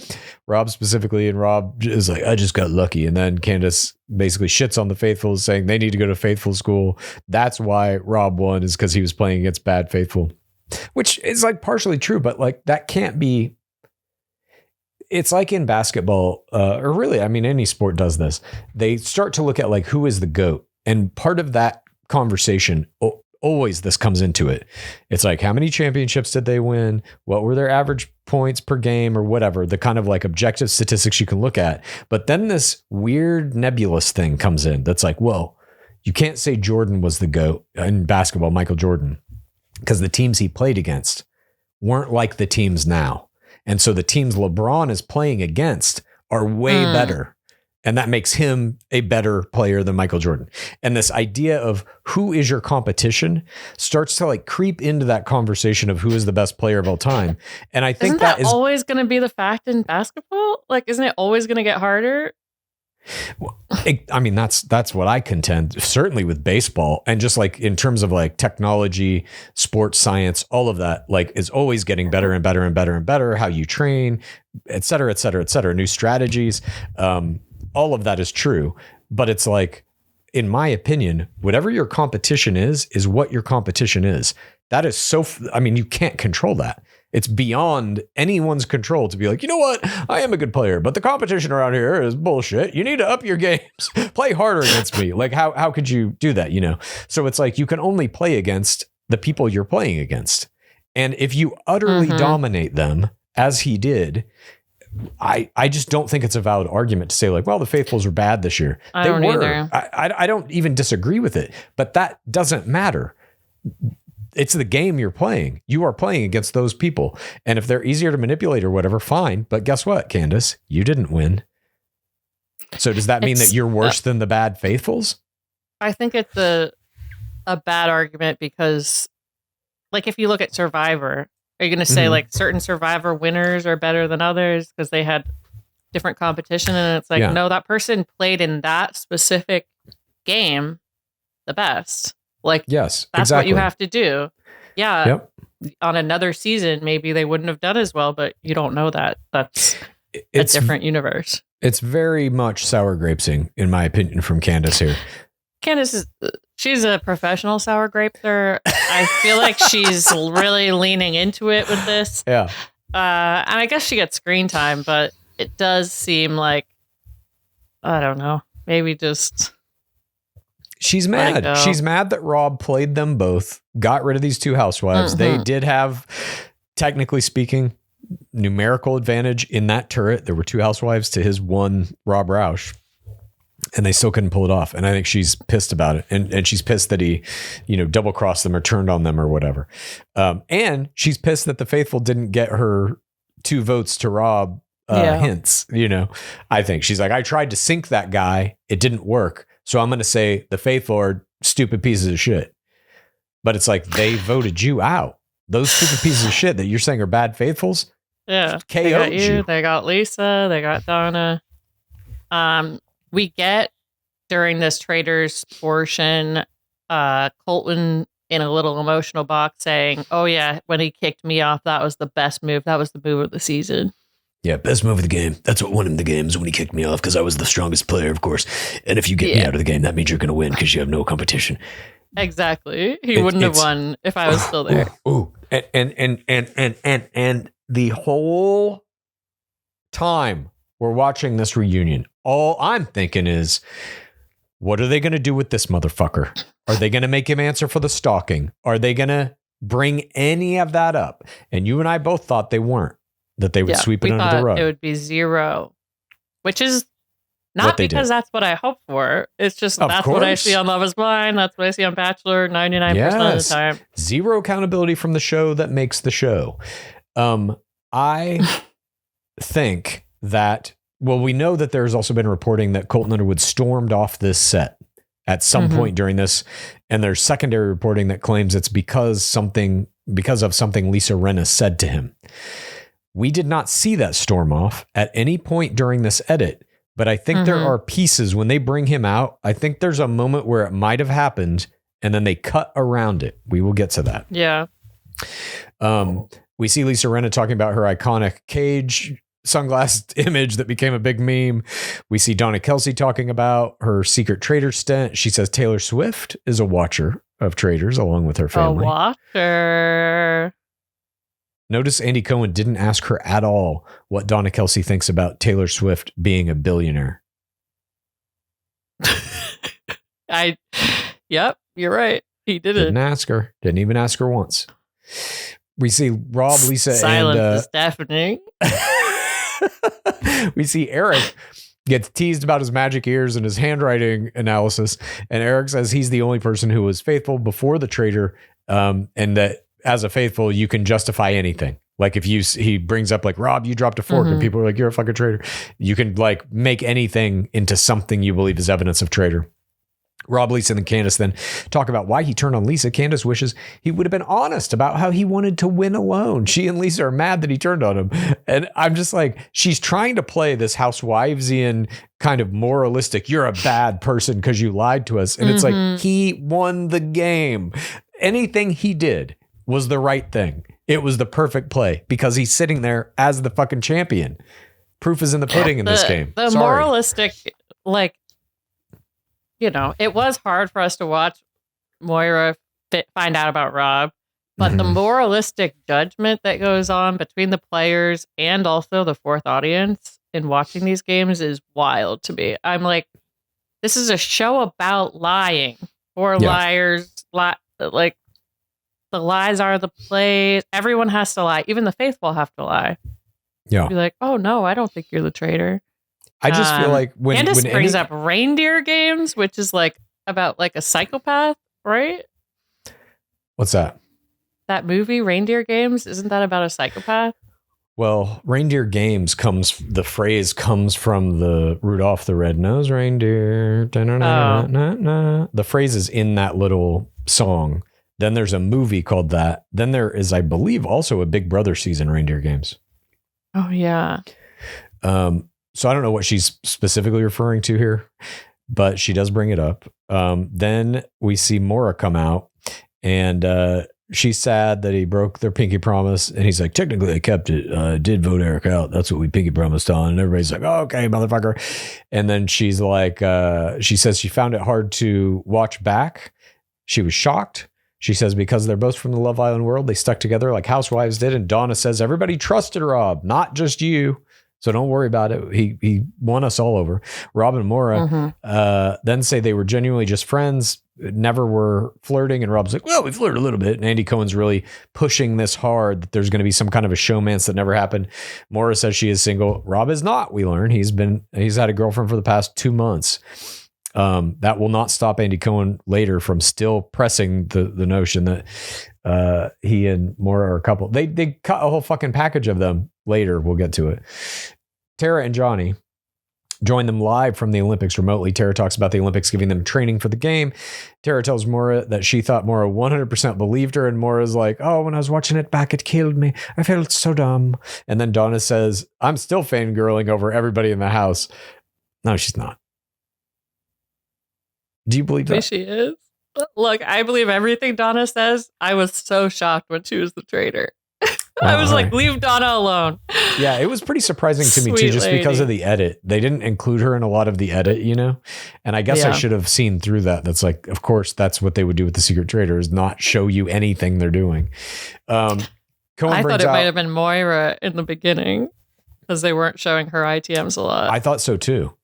Rob specifically, and Rob is like, I just got lucky. And then Candace basically shits on the Faithful, saying they need to go to Faithful school. That's why Rob won, is because he was playing against bad Faithful, which is like partially true, but like that can't be. It's like in basketball, or really, I mean, any sport does this. They start to look at like, who is the GOAT? And part of that conversation, always this comes into it. It's like, how many championships did they win? What were their average points per game or whatever, the kind of like objective statistics you can look at. But then this weird nebulous thing comes in that's like, well, you can't say Jordan was the GOAT in basketball, Michael Jordan, because the teams he played against weren't like the teams now. And so the teams LeBron is playing against are way better. And that makes him a better player than Michael Jordan. And this idea of who is your competition starts to like creep into that conversation of who is the best player of all time. And I think isn't that is always going to be the fact in basketball. Like, isn't it always going to get harder? Well, I mean, that's what I contend, certainly with baseball, and just like in terms of like technology, sports science, all of that, like is always getting better and better and better and better. How you train, et cetera, et cetera, et cetera, new strategies. All of that is true, but it's like, in my opinion, whatever your competition is what your competition is. That is so, I mean, you can't control that. It's beyond anyone's control to be like, you know what? I am a good player, but the competition around here is bullshit. You need to up your games. Play harder against me. Like, how could you do that? You know? So it's like you can only play against the people you're playing against. And if you utterly dominate them, as he did, I just don't think it's a valid argument to say like, well, the Faithfuls were bad this year. I don't either. I don't even disagree with it, but that doesn't matter. It's the game you're playing. You are playing against those people. And if they're easier to manipulate or whatever, fine. But guess what, Candace? You didn't win. So does that mean that you're worse than the bad Faithfuls? I think it's a bad argument because, like, if you look at Survivor, are you going to say like certain Survivor winners are better than others because they had different competition? And it's like, no, that person played in that specific game the best. Like, yes, that's exactly what you have to do. Yeah. Yep. On another season, maybe they wouldn't have done as well, but you don't know that. That's a different universe. It's very much sour grapesing, in my opinion, from Candace here. Candace she's a professional sour graper. I feel like she's really leaning into it with this. Yeah. And I guess she gets screen time, but it does seem like, I don't know, maybe just... She's mad. She's mad that Rob played them both, got rid of these two housewives. They did have, technically speaking, numerical advantage in that turret. There were two housewives to his one Rob Roush, and they still couldn't pull it off. And I think she's pissed about it. And she's pissed that he, double crossed them or turned on them or whatever. And she's pissed that the Faithful didn't get her 2 votes to Rob hints. I think she's like, I tried to sink that guy. It didn't work. So I'm going to say the Faithful are stupid pieces of shit. But it's like they voted you out. Those stupid pieces of shit that you're saying are bad Faithfuls. Yeah. KO'd They got you. They got Lisa. They got Donna. We get during this Traitors portion, Colton in a little emotional box saying, oh yeah, when he kicked me off, that was the best move. That was the move of the season. Yeah, best move of the game. That's what won him the games when he kicked me off because I was the strongest player, of course. And if you get me out of the game, that means you're going to win because you have no competition. Exactly. He wouldn't have won if I was still there. And the whole time we're watching this reunion, all I'm thinking is, what are they going to do with this motherfucker? Are they going to make him answer for the stalking? Are they going to bring any of that up? And you and I both thought they weren't. That they would sweep it under the rug. It would be 0, which is not because that's what I hope for. It's just that's what I see on Love Is Blind. That's what I see on Bachelor 99% of the time. 0 accountability from the show that makes the show. I think that, we know that there's also been reporting that Colton Underwood stormed off this set at some point during this. And there's secondary reporting that claims it's because of something Lisa Rinna said to him. We did not see that storm off at any point during this edit, but I think there are pieces when they bring him out. I think there's a moment where it might have happened and then they cut around it. We will get to that. Yeah. We see Lisa Rinna talking about her iconic cage sunglass image that became a big meme. We see Donna Kelsey talking about her secret Traitor stint. She says Taylor Swift is a watcher of Traitors along with her family. A watcher. Notice Andy Cohen didn't ask her at all what Donna Kelsey thinks about Taylor Swift being a billionaire. Yep, you're right. He Didn't ask her. Didn't even ask her once. We see Rob, Lisa, Silence is deafening. We see Eric gets teased about his magic ears and his handwriting analysis. And Eric says he's the only person who was faithful before the traitor, and that as a faithful, you can justify anything. Like if he brings up like, Rob, you dropped a fork and people are like, you're a fucking traitor. You can like make anything into something you believe is evidence of traitor. Rob, Lisa, and Candace then talk about why he turned on Lisa. Candace wishes he would have been honest about how he wanted to win alone. She and Lisa are mad that he turned on him. And I'm just like, she's trying to play this housewivesian kind of moralistic, you're a bad person because you lied to us. And it's like, he won the game. Anything he did was the right thing. It was the perfect play because he's sitting there as the fucking champion. Proof is in the pudding in this game. The moralistic, like, it was hard for us to watch Moira find out about Rob But the moralistic judgment that goes on between the players and also the fourth audience in watching these games is wild to me. I'm like, this is a show about lying. Or liars, like the lies are the plays. Everyone has to lie. Even the faithful have to lie. Yeah. Be like, oh no, I don't think you're the traitor. I just feel like when Candace when brings up reindeer games, which is like about like a psychopath, right? What's that? That movie, Reindeer Games, isn't that about a psychopath? Well, reindeer games the phrase comes from the Rudolph the Red-Nosed Reindeer. The phrase is in that little song. Then there's a movie called that. Then there is, I believe, also a Big Brother season, Reindeer Games. Oh, yeah. So I don't know what she's specifically referring to here, but she does bring it up. Then we see Maura come out, and she's sad that he broke their pinky promise. And he's like, technically I kept it. Did vote Eric out. That's what we pinky promised on. And everybody's like, oh, okay, motherfucker. And then she's like, she says she found it hard to watch back. She was shocked. She says, because they're both from the Love Island world, they stuck together like housewives did. And Donna says, everybody trusted Rob, not just you. So don't worry about it. He won us all over. Rob and Maura then say they were genuinely just friends, never were flirting. And Rob's like, well, we flirted a little bit. And Andy Cohen's really pushing this hard that there's going to be some kind of a showmance that never happened. Maura says she is single. Rob is not, we learn. He's had a girlfriend for the past 2 months. That will not stop Andy Cohen later from still pressing the notion that he and Maura are a couple. They cut a whole fucking package of them later. We'll get to it. Tara and Johnny join them live from the Olympics remotely. Tara talks about the Olympics giving them training for the game. Tara tells Maura that she thought Maura 100% believed her. And Maura's like, oh, when I was watching it back, it killed me. I felt so dumb. And then Donna says, I'm still fangirling over everybody in the house. No, she's not. Do you believe that? She is. Look, I believe everything Donna says. I was so shocked when she was the traitor. I was like, leave Donna alone. Yeah, it was pretty surprising to me too, just because of the edit. They didn't include her in a lot of the edit, you know? And I guess I should have seen through that. That's like, of course, that's what they would do with the secret traitor, is not show you anything they're doing. Cohen I thought it might have been Moira in the beginning because they weren't showing her ITMs a lot. I thought so too.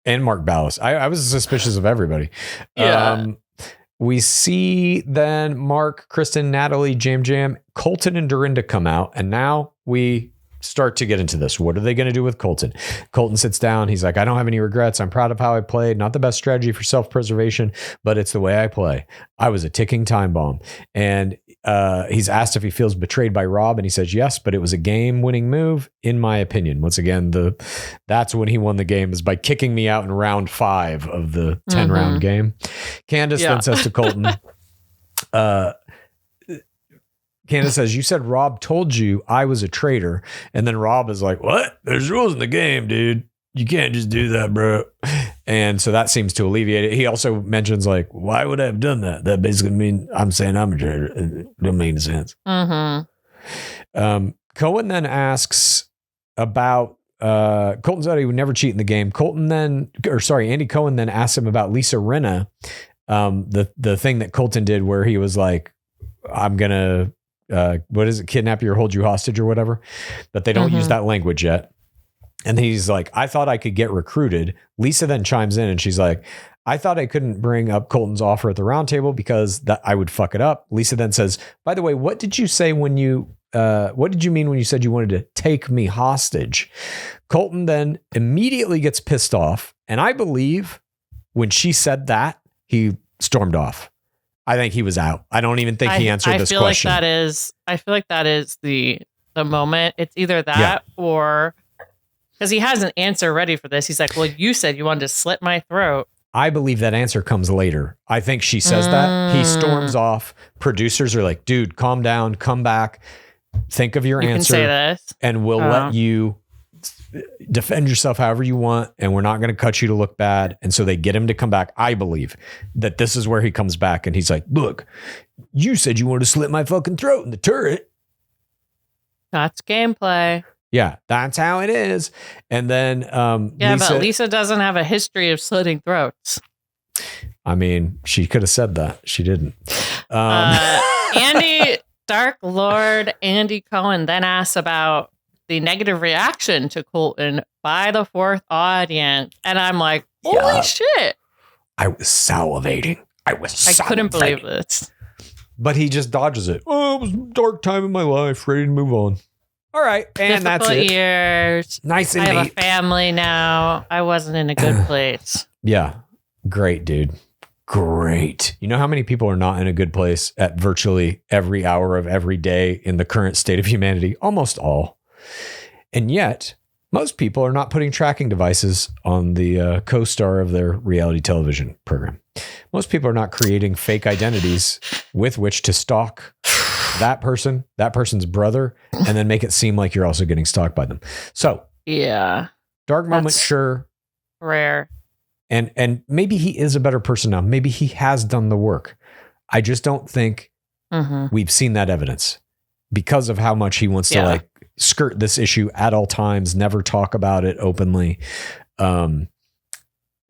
And Mark Ballas. I was suspicious of everybody. Yeah. We see then Mark, Kristen, Natalie, Jam, Colton, and Dorinda come out. And now we start to get into this. What are they going to do with Colton? Colton sits down. He's like, I don't have any regrets. I'm proud of how I played. Not the best strategy for self-preservation, but it's the way I play. I was a ticking time bomb. And he's asked if he feels betrayed by Rob, and he says yes, but it was a game-winning move, in my opinion. Once again, that's when he won the game, is by kicking me out in round 5 of the 10-round game. Candace then says to Colton, Candace says, you said Rob told you I was a traitor. And then Rob is like, what? There's rules in the game, dude. You can't just do that, bro. And so that seems to alleviate it. He also mentions, like, why would I have done that? That basically means I'm saying I'm a traitor. It don't make any sense. Cohen then asks about Colton said he would never cheat in the game. Andy Cohen then asks him about Lisa Rinna, the thing that Colton did where he was like, I'm gonna kidnap you or hold you hostage or whatever. But they don't use that language yet. And he's like, I thought I could get recruited. Lisa then chimes in and she's like, I thought I couldn't bring up Colton's offer at the round table because that I would fuck it up. Lisa then says, by the way, what did you say what did you mean when you said you wanted to take me hostage? Colton then immediately gets pissed off. And I believe when she said that, he stormed off. I think he was out. I don't even think he answered this question. I feel like that is the moment. It's either that or because he has an answer ready for this. He's like, well, you said you wanted to slit my throat. I believe that answer comes later. I think she says that. He storms off. Producers are like, dude, calm down, come back, think of your answer. You can say this. And we'll let you defend yourself however you want, and we're not going to cut you to look bad. And so they get him to come back. I believe that this is where he comes back, and he's like, look, you said you wanted to slit my fucking throat in the turret. That's gameplay. Yeah, that's how it is. And then but Lisa doesn't have a history of slitting throats. I mean, she could have said that. She didn't. Andy Dark Lord Andy Cohen then asks about the negative reaction to Colton by the fourth audience. And I'm like, holy shit. I was salivating. I couldn't believe this. But he just dodges it. Oh, it was a dark time in my life. Ready to move on. All right. And Difficult that's it. years. Nice and I have neat. a family now. I wasn't in a good place. Yeah. Great, dude. Great. You know how many people are not in a good place at virtually every hour of every day in the current state of humanity? Almost all. And yet, most people are not putting tracking devices on the co-star of their reality television program. Most people are not creating fake identities with which to stalk that person, that person's brother, and then make it seem like you're also getting stalked by them. So, yeah. dark moment, That's sure. Rare. And maybe he is a better person now. Maybe he has done the work. I just don't think we've seen that evidence because of how much he wants to like skirt this issue at all times, never talk about it openly. And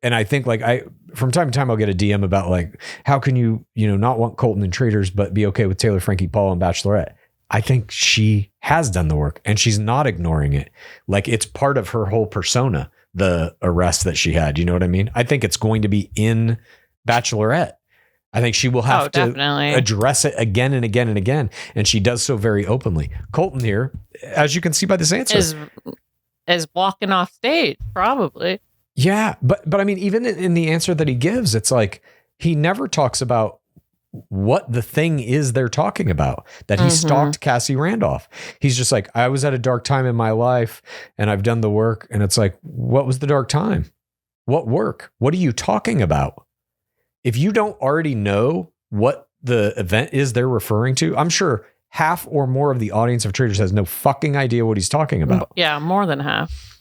I think like from time to time, I'll get a DM about like, how can you not want Colton and Traitors, but be okay with Taylor, Frankie, Paul, and Bachelorette? I think she has done the work and she's not ignoring it. Like it's part of her whole persona, the arrest that she had. You know what I mean? I think it's going to be in Bachelorette. I think she will have to address it again and again and again. And she does so very openly. Colton here, as you can see by this answer, is walking off stage, probably. Yeah. But I mean, even in the answer that he gives, it's like he never talks about what the thing is they're talking about, that he stalked Cassie Randolph. He's just like, I was at a dark time in my life and I've done the work. And it's like, what was the dark time? What work? What are you talking about? If you don't already know what the event is they're referring to, I'm sure half or more of the audience of Traitors has no fucking idea what he's talking about. Yeah, more than half.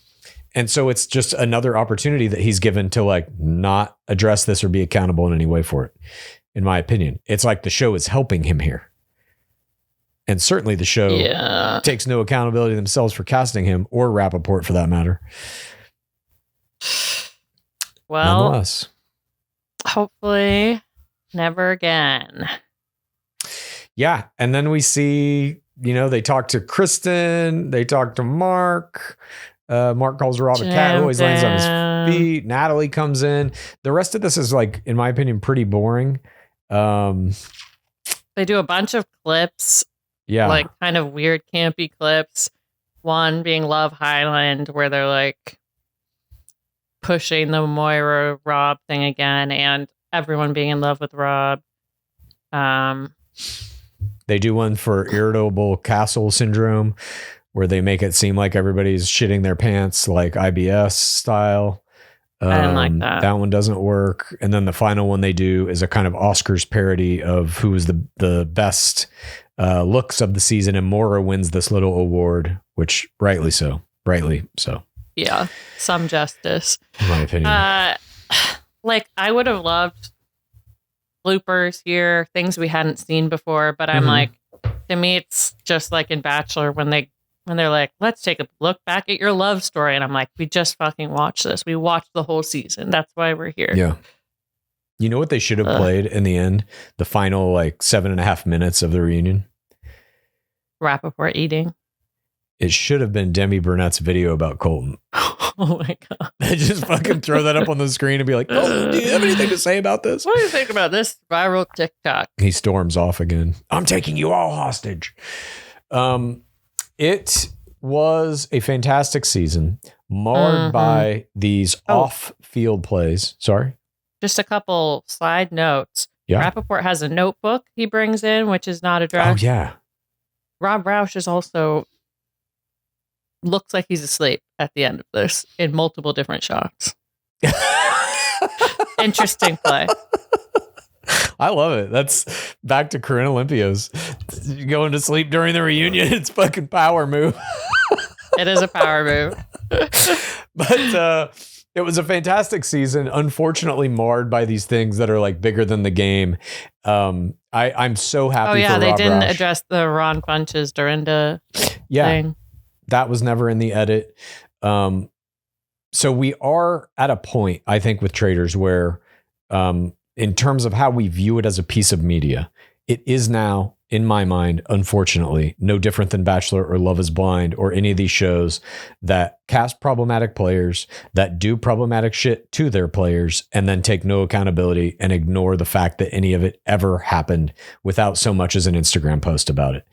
And so it's just another opportunity that he's given to like not address this or be accountable in any way for it. In my opinion, it's like the show is helping him here. And certainly the show takes no accountability themselves for casting him or Rappaport for that matter. Well, nonetheless, hopefully never again. Yeah. And then we see, they talk to Kristen, they talk to Mark. Mark calls Rob a cat, always lands on his feet. Natalie comes in. The rest of this is like, in my opinion, pretty boring. They do a bunch of clips. Yeah. Like kind of weird, campy clips. One being Love Highland, where they're like pushing the Moira Rob thing again, and everyone being in love with Rob. They do one for irritable castle syndrome, where they make it seem like everybody's shitting their pants, like IBS style. I didn't like that. That one doesn't work. And then the final one they do is a kind of Oscars parody of who is the best looks of the season, and Maura wins this little award, which rightly so. Yeah, some justice. In my opinion. Like I would have loved bloopers here, things we hadn't seen before, but I'm like, to me, it's just like in Bachelor when they're like, let's take a look back at your love story. And I'm like, we just fucking watched this. We watched the whole season. That's why we're here. Yeah. You know what they should have played in the end? The final 7.5 minutes of the reunion? Rappaport eating. It should have been Demi Burnett's video about Colton. Oh my God. Just fucking throw that up on the screen and be like, oh, do you have anything to say about this? What do you think about this viral TikTok? He storms off again. I'm taking you all hostage. It was a fantastic season, marred by these off-field plays. Sorry? Just a couple side notes. Yeah. Rappaport has a notebook he brings in, which is not addressed. Oh, yeah. Rob Roush is also looks like he's asleep at the end of this in multiple different shots. Interesting play. I love it. That's back to Corinne Olympios. Going to sleep during the reunion. It's fucking power move. It is a power move. But it was a fantastic season. Unfortunately marred by these things that are like bigger than the game. I'm so happy. Oh yeah, for they Rob didn't Roush. address the Ron Funches Dorinda thing. That was never in the edit. So we are at a point, I think, with Traitors where in terms of how we view it as a piece of media, it is now in my mind, unfortunately, no different than Bachelor or Love is Blind or any of these shows that cast problematic players, that do problematic shit to their players, and then take no accountability and ignore the fact that any of it ever happened without so much as an Instagram post about it.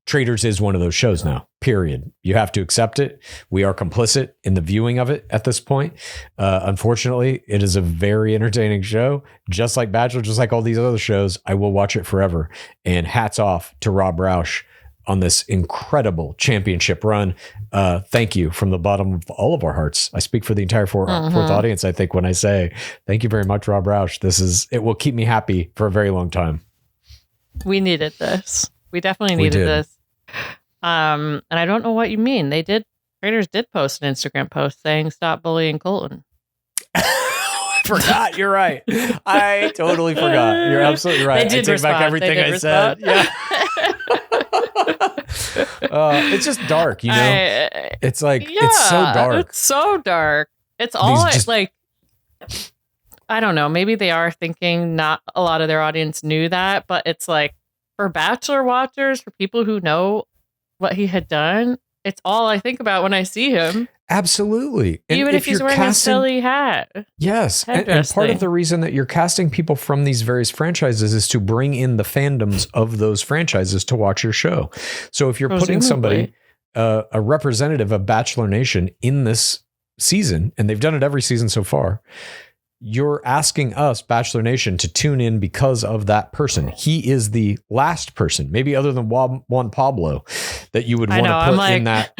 Traitors is one of those shows now, period. You have to accept it. We are complicit in the viewing of it at this point. Unfortunately, it is a very entertaining show. Just like Bachelor, just like all these other shows, I will watch it forever. And hats off to Rob Roush on this incredible championship run. Thank you from the bottom of all of our hearts. I speak for the entire fourth audience, I think, when I say thank you very much, Rob Roush. It will keep me happy for a very long time. We needed this. We definitely needed this. And I don't know what you mean. Traitors did post an Instagram post saying, "Stop bullying Colton." I forgot. You're right. I totally forgot. You're absolutely right. They did I take back everything I said. Yeah. It's just dark, you know? It's like, it's so dark. It's so dark. It's all I don't know. Maybe they are thinking not a lot of their audience knew that, but it's like, for Bachelor watchers, for people who know what he had done, it's all I think about when I see him. Absolutely. And even if he's wearing a silly hat. Yes. And part of the reason that you're casting people from these various franchises is to bring in the fandoms of those franchises to watch your show. So if you're putting somebody, a representative of Bachelor Nation in this season, and they've done it every season so far, you're asking us, Bachelor Nation, to tune in because of that person. He is the last person, maybe other than Juan Pablo, that you would want to put in that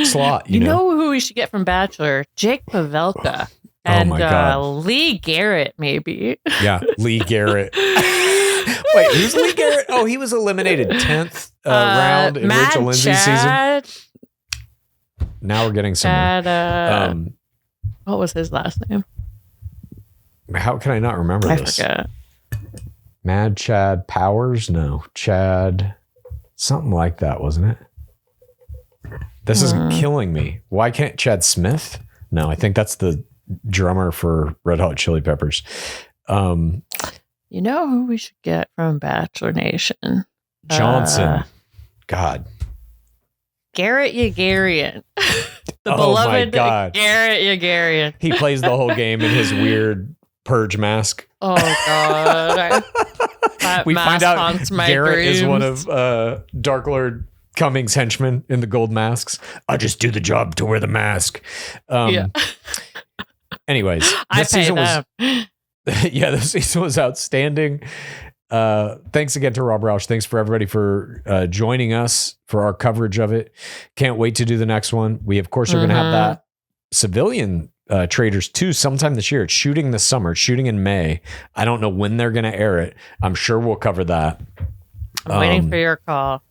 slot. You know who we should get from Bachelor? Jake Pavelka. And Lee Garrett, maybe. Yeah, Lee Garrett. Wait, who's Lee Garrett? Oh, he was eliminated 10th round in Rachel Lindsay's season. Now we're getting somewhere. What was his last name? How can I not remember this? I forget. Mad Chad Powers? No. Chad. Something like that, wasn't it? This is killing me. Why can't Chad Smith? No, I think that's the drummer for Red Hot Chili Peppers. You know who we should get from Bachelor Nation? Johnson. God. Garrett Yagarian. The beloved Garrett Yagarian. He plays the whole game in his weird purge mask. Oh God! We find out Garrett is one of Dark Lord Cummings' henchmen in the gold masks. I just do the job to wear the mask. Anyways, this season was outstanding. Thanks again to Rob Roush. Thanks for everybody for joining us for our coverage of it. Can't wait to do the next one. We of course are going to have that civilian Traitors 2 sometime this year. It's shooting this summer. It's shooting in May. I don't know when they're going to air it. I'm sure we'll cover that. I'm waiting for your call.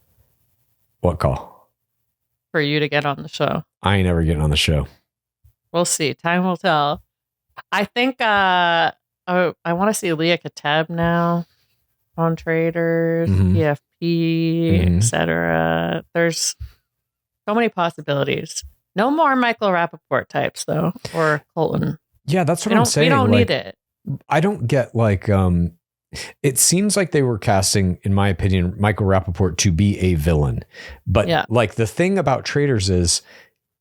What call? For you to get on the show. I ain't ever getting on the show. We'll see. Time will tell. I think I want to see Leah Kateb now on Traitors, EFP, etc. There's so many possibilities. No more Michael Rappaport types, though, or Colton. Yeah, that's what I'm saying. We don't need it. I don't get it seems like they were casting, in my opinion, Michael Rappaport to be a villain. But the thing about Traitors is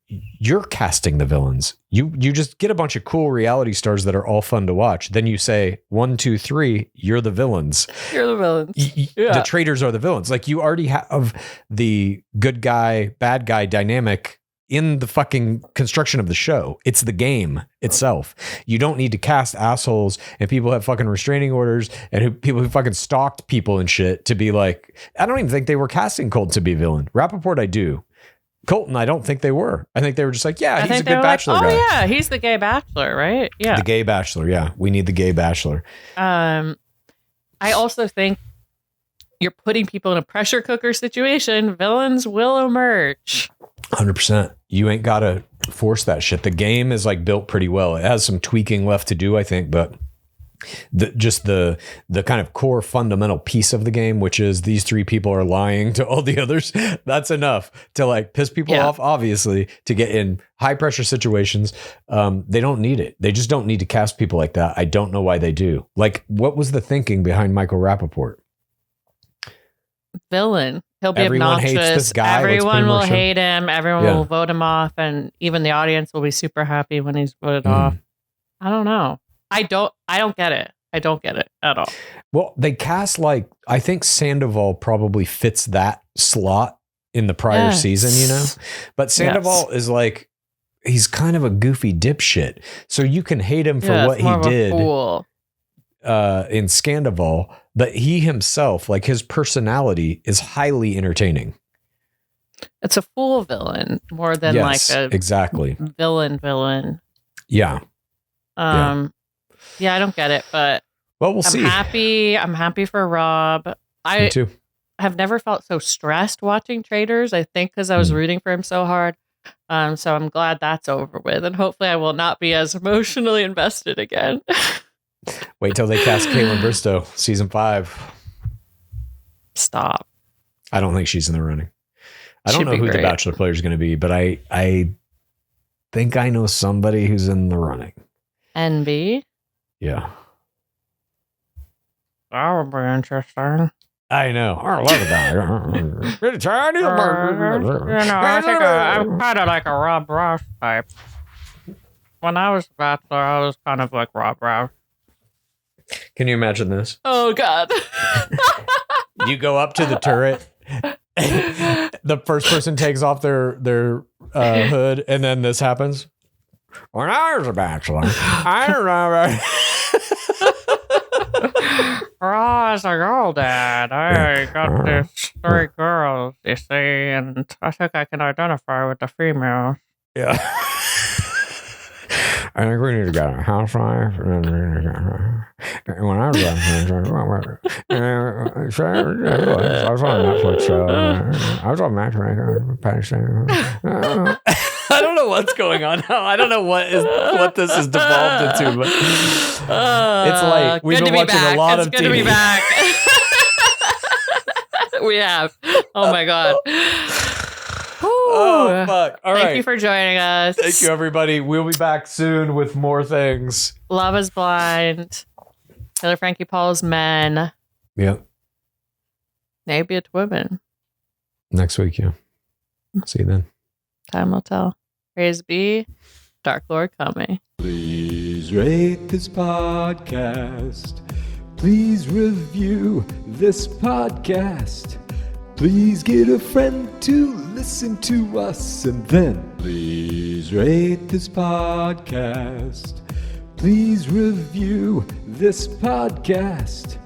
you're casting the villains. You just get a bunch of cool reality stars that are all fun to watch. Then you say 1, 2, 3, you're the villains. You're the villains. The Traitors are the villains. Like you already have the good guy, bad guy dynamic in the fucking construction of the show. It's the game itself. You don't need to cast assholes and people have fucking restraining orders and people who fucking stalked people and shit to be like, I don't even think they were casting Colton to be a villain. Rappaport, I do. Colton, I don't think they were. I think they were just like, yeah, he's a good bachelor guy. Oh yeah, he's the gay bachelor, right? Yeah. The gay bachelor, yeah. We need the gay bachelor. I also think you're putting people in a pressure cooker situation. Villains will emerge. 100%. You ain't got to force that shit. The game is built pretty well. It has some tweaking left to do, I think, but the kind of core fundamental piece of the game, which is these 3 people are lying to all the others, that's enough to piss people off, obviously, to get in high pressure situations. They don't need it. They just don't need to cast people like that. I don't know why they do. What was the thinking behind Michael Rappaport? villain. He'll be Everyone hates obnoxious. this guy. Let's put Everyone him will on show. hate him. Everyone Yeah. will vote him off, and even the audience will be super happy when he's voted Mm. off. I don't know. I don't get it. I don't get it at all. Well, they cast like, I think Sandoval probably fits that slot in the prior Yes. season, you know? But Sandoval is like, he's kind of a goofy dipshit. So you can hate him for Yeah, what it's more he of a did fool. In Scandival, but he himself, like his personality is highly entertaining. It's a fool villain more than Yes, like a exactly. villain. Yeah. Yeah, I don't get it, but Well, we'll I'm see. happy. I'm happy for Rob. Me I too. have never felt so stressed watching Traitors. I think because I was rooting for him so hard. So I'm glad that's over with, and hopefully I will not be as emotionally invested again. Wait till they cast Caitlin Bristow, season 5. Stop. I don't think she's in the running. I don't Should know be who the great. Bachelor player is going to be, but I think I know somebody who's in the running. NB. Yeah. That would be interesting. I know. I love that. I think I'm kind of like a Rob Ross type. When I was a Bachelor, I was kind of like Rob Ross. Can you imagine this? Oh, God. You go up to the turret. The first person takes off their hood, and then this happens. When I was a Bachelor, I remember. As a girl dad, I got these 3 girls, you see, and I think I can identify with the female. Yeah. I think we need to get a housewife. And when I was I was on a Netflix show. I was on Matchmaker. I don't know what's going on now. I don't know what this has devolved into, but it's like we've been watching a lot of It's good TV. to be back. We have. Oh my God. Oh, fuck. All right. Thank you for joining us. Thank you, everybody. We'll be back soon with more things. Love is Blind. Taylor Frankie Paul's Men. Yeah. Maybe it's women. Next week, yeah. See you then. Time will tell. Praise be. Dark Lord coming. Please rate this podcast. Please review this podcast. Please get a friend to listen to us, and then please rate this podcast. Please review this podcast.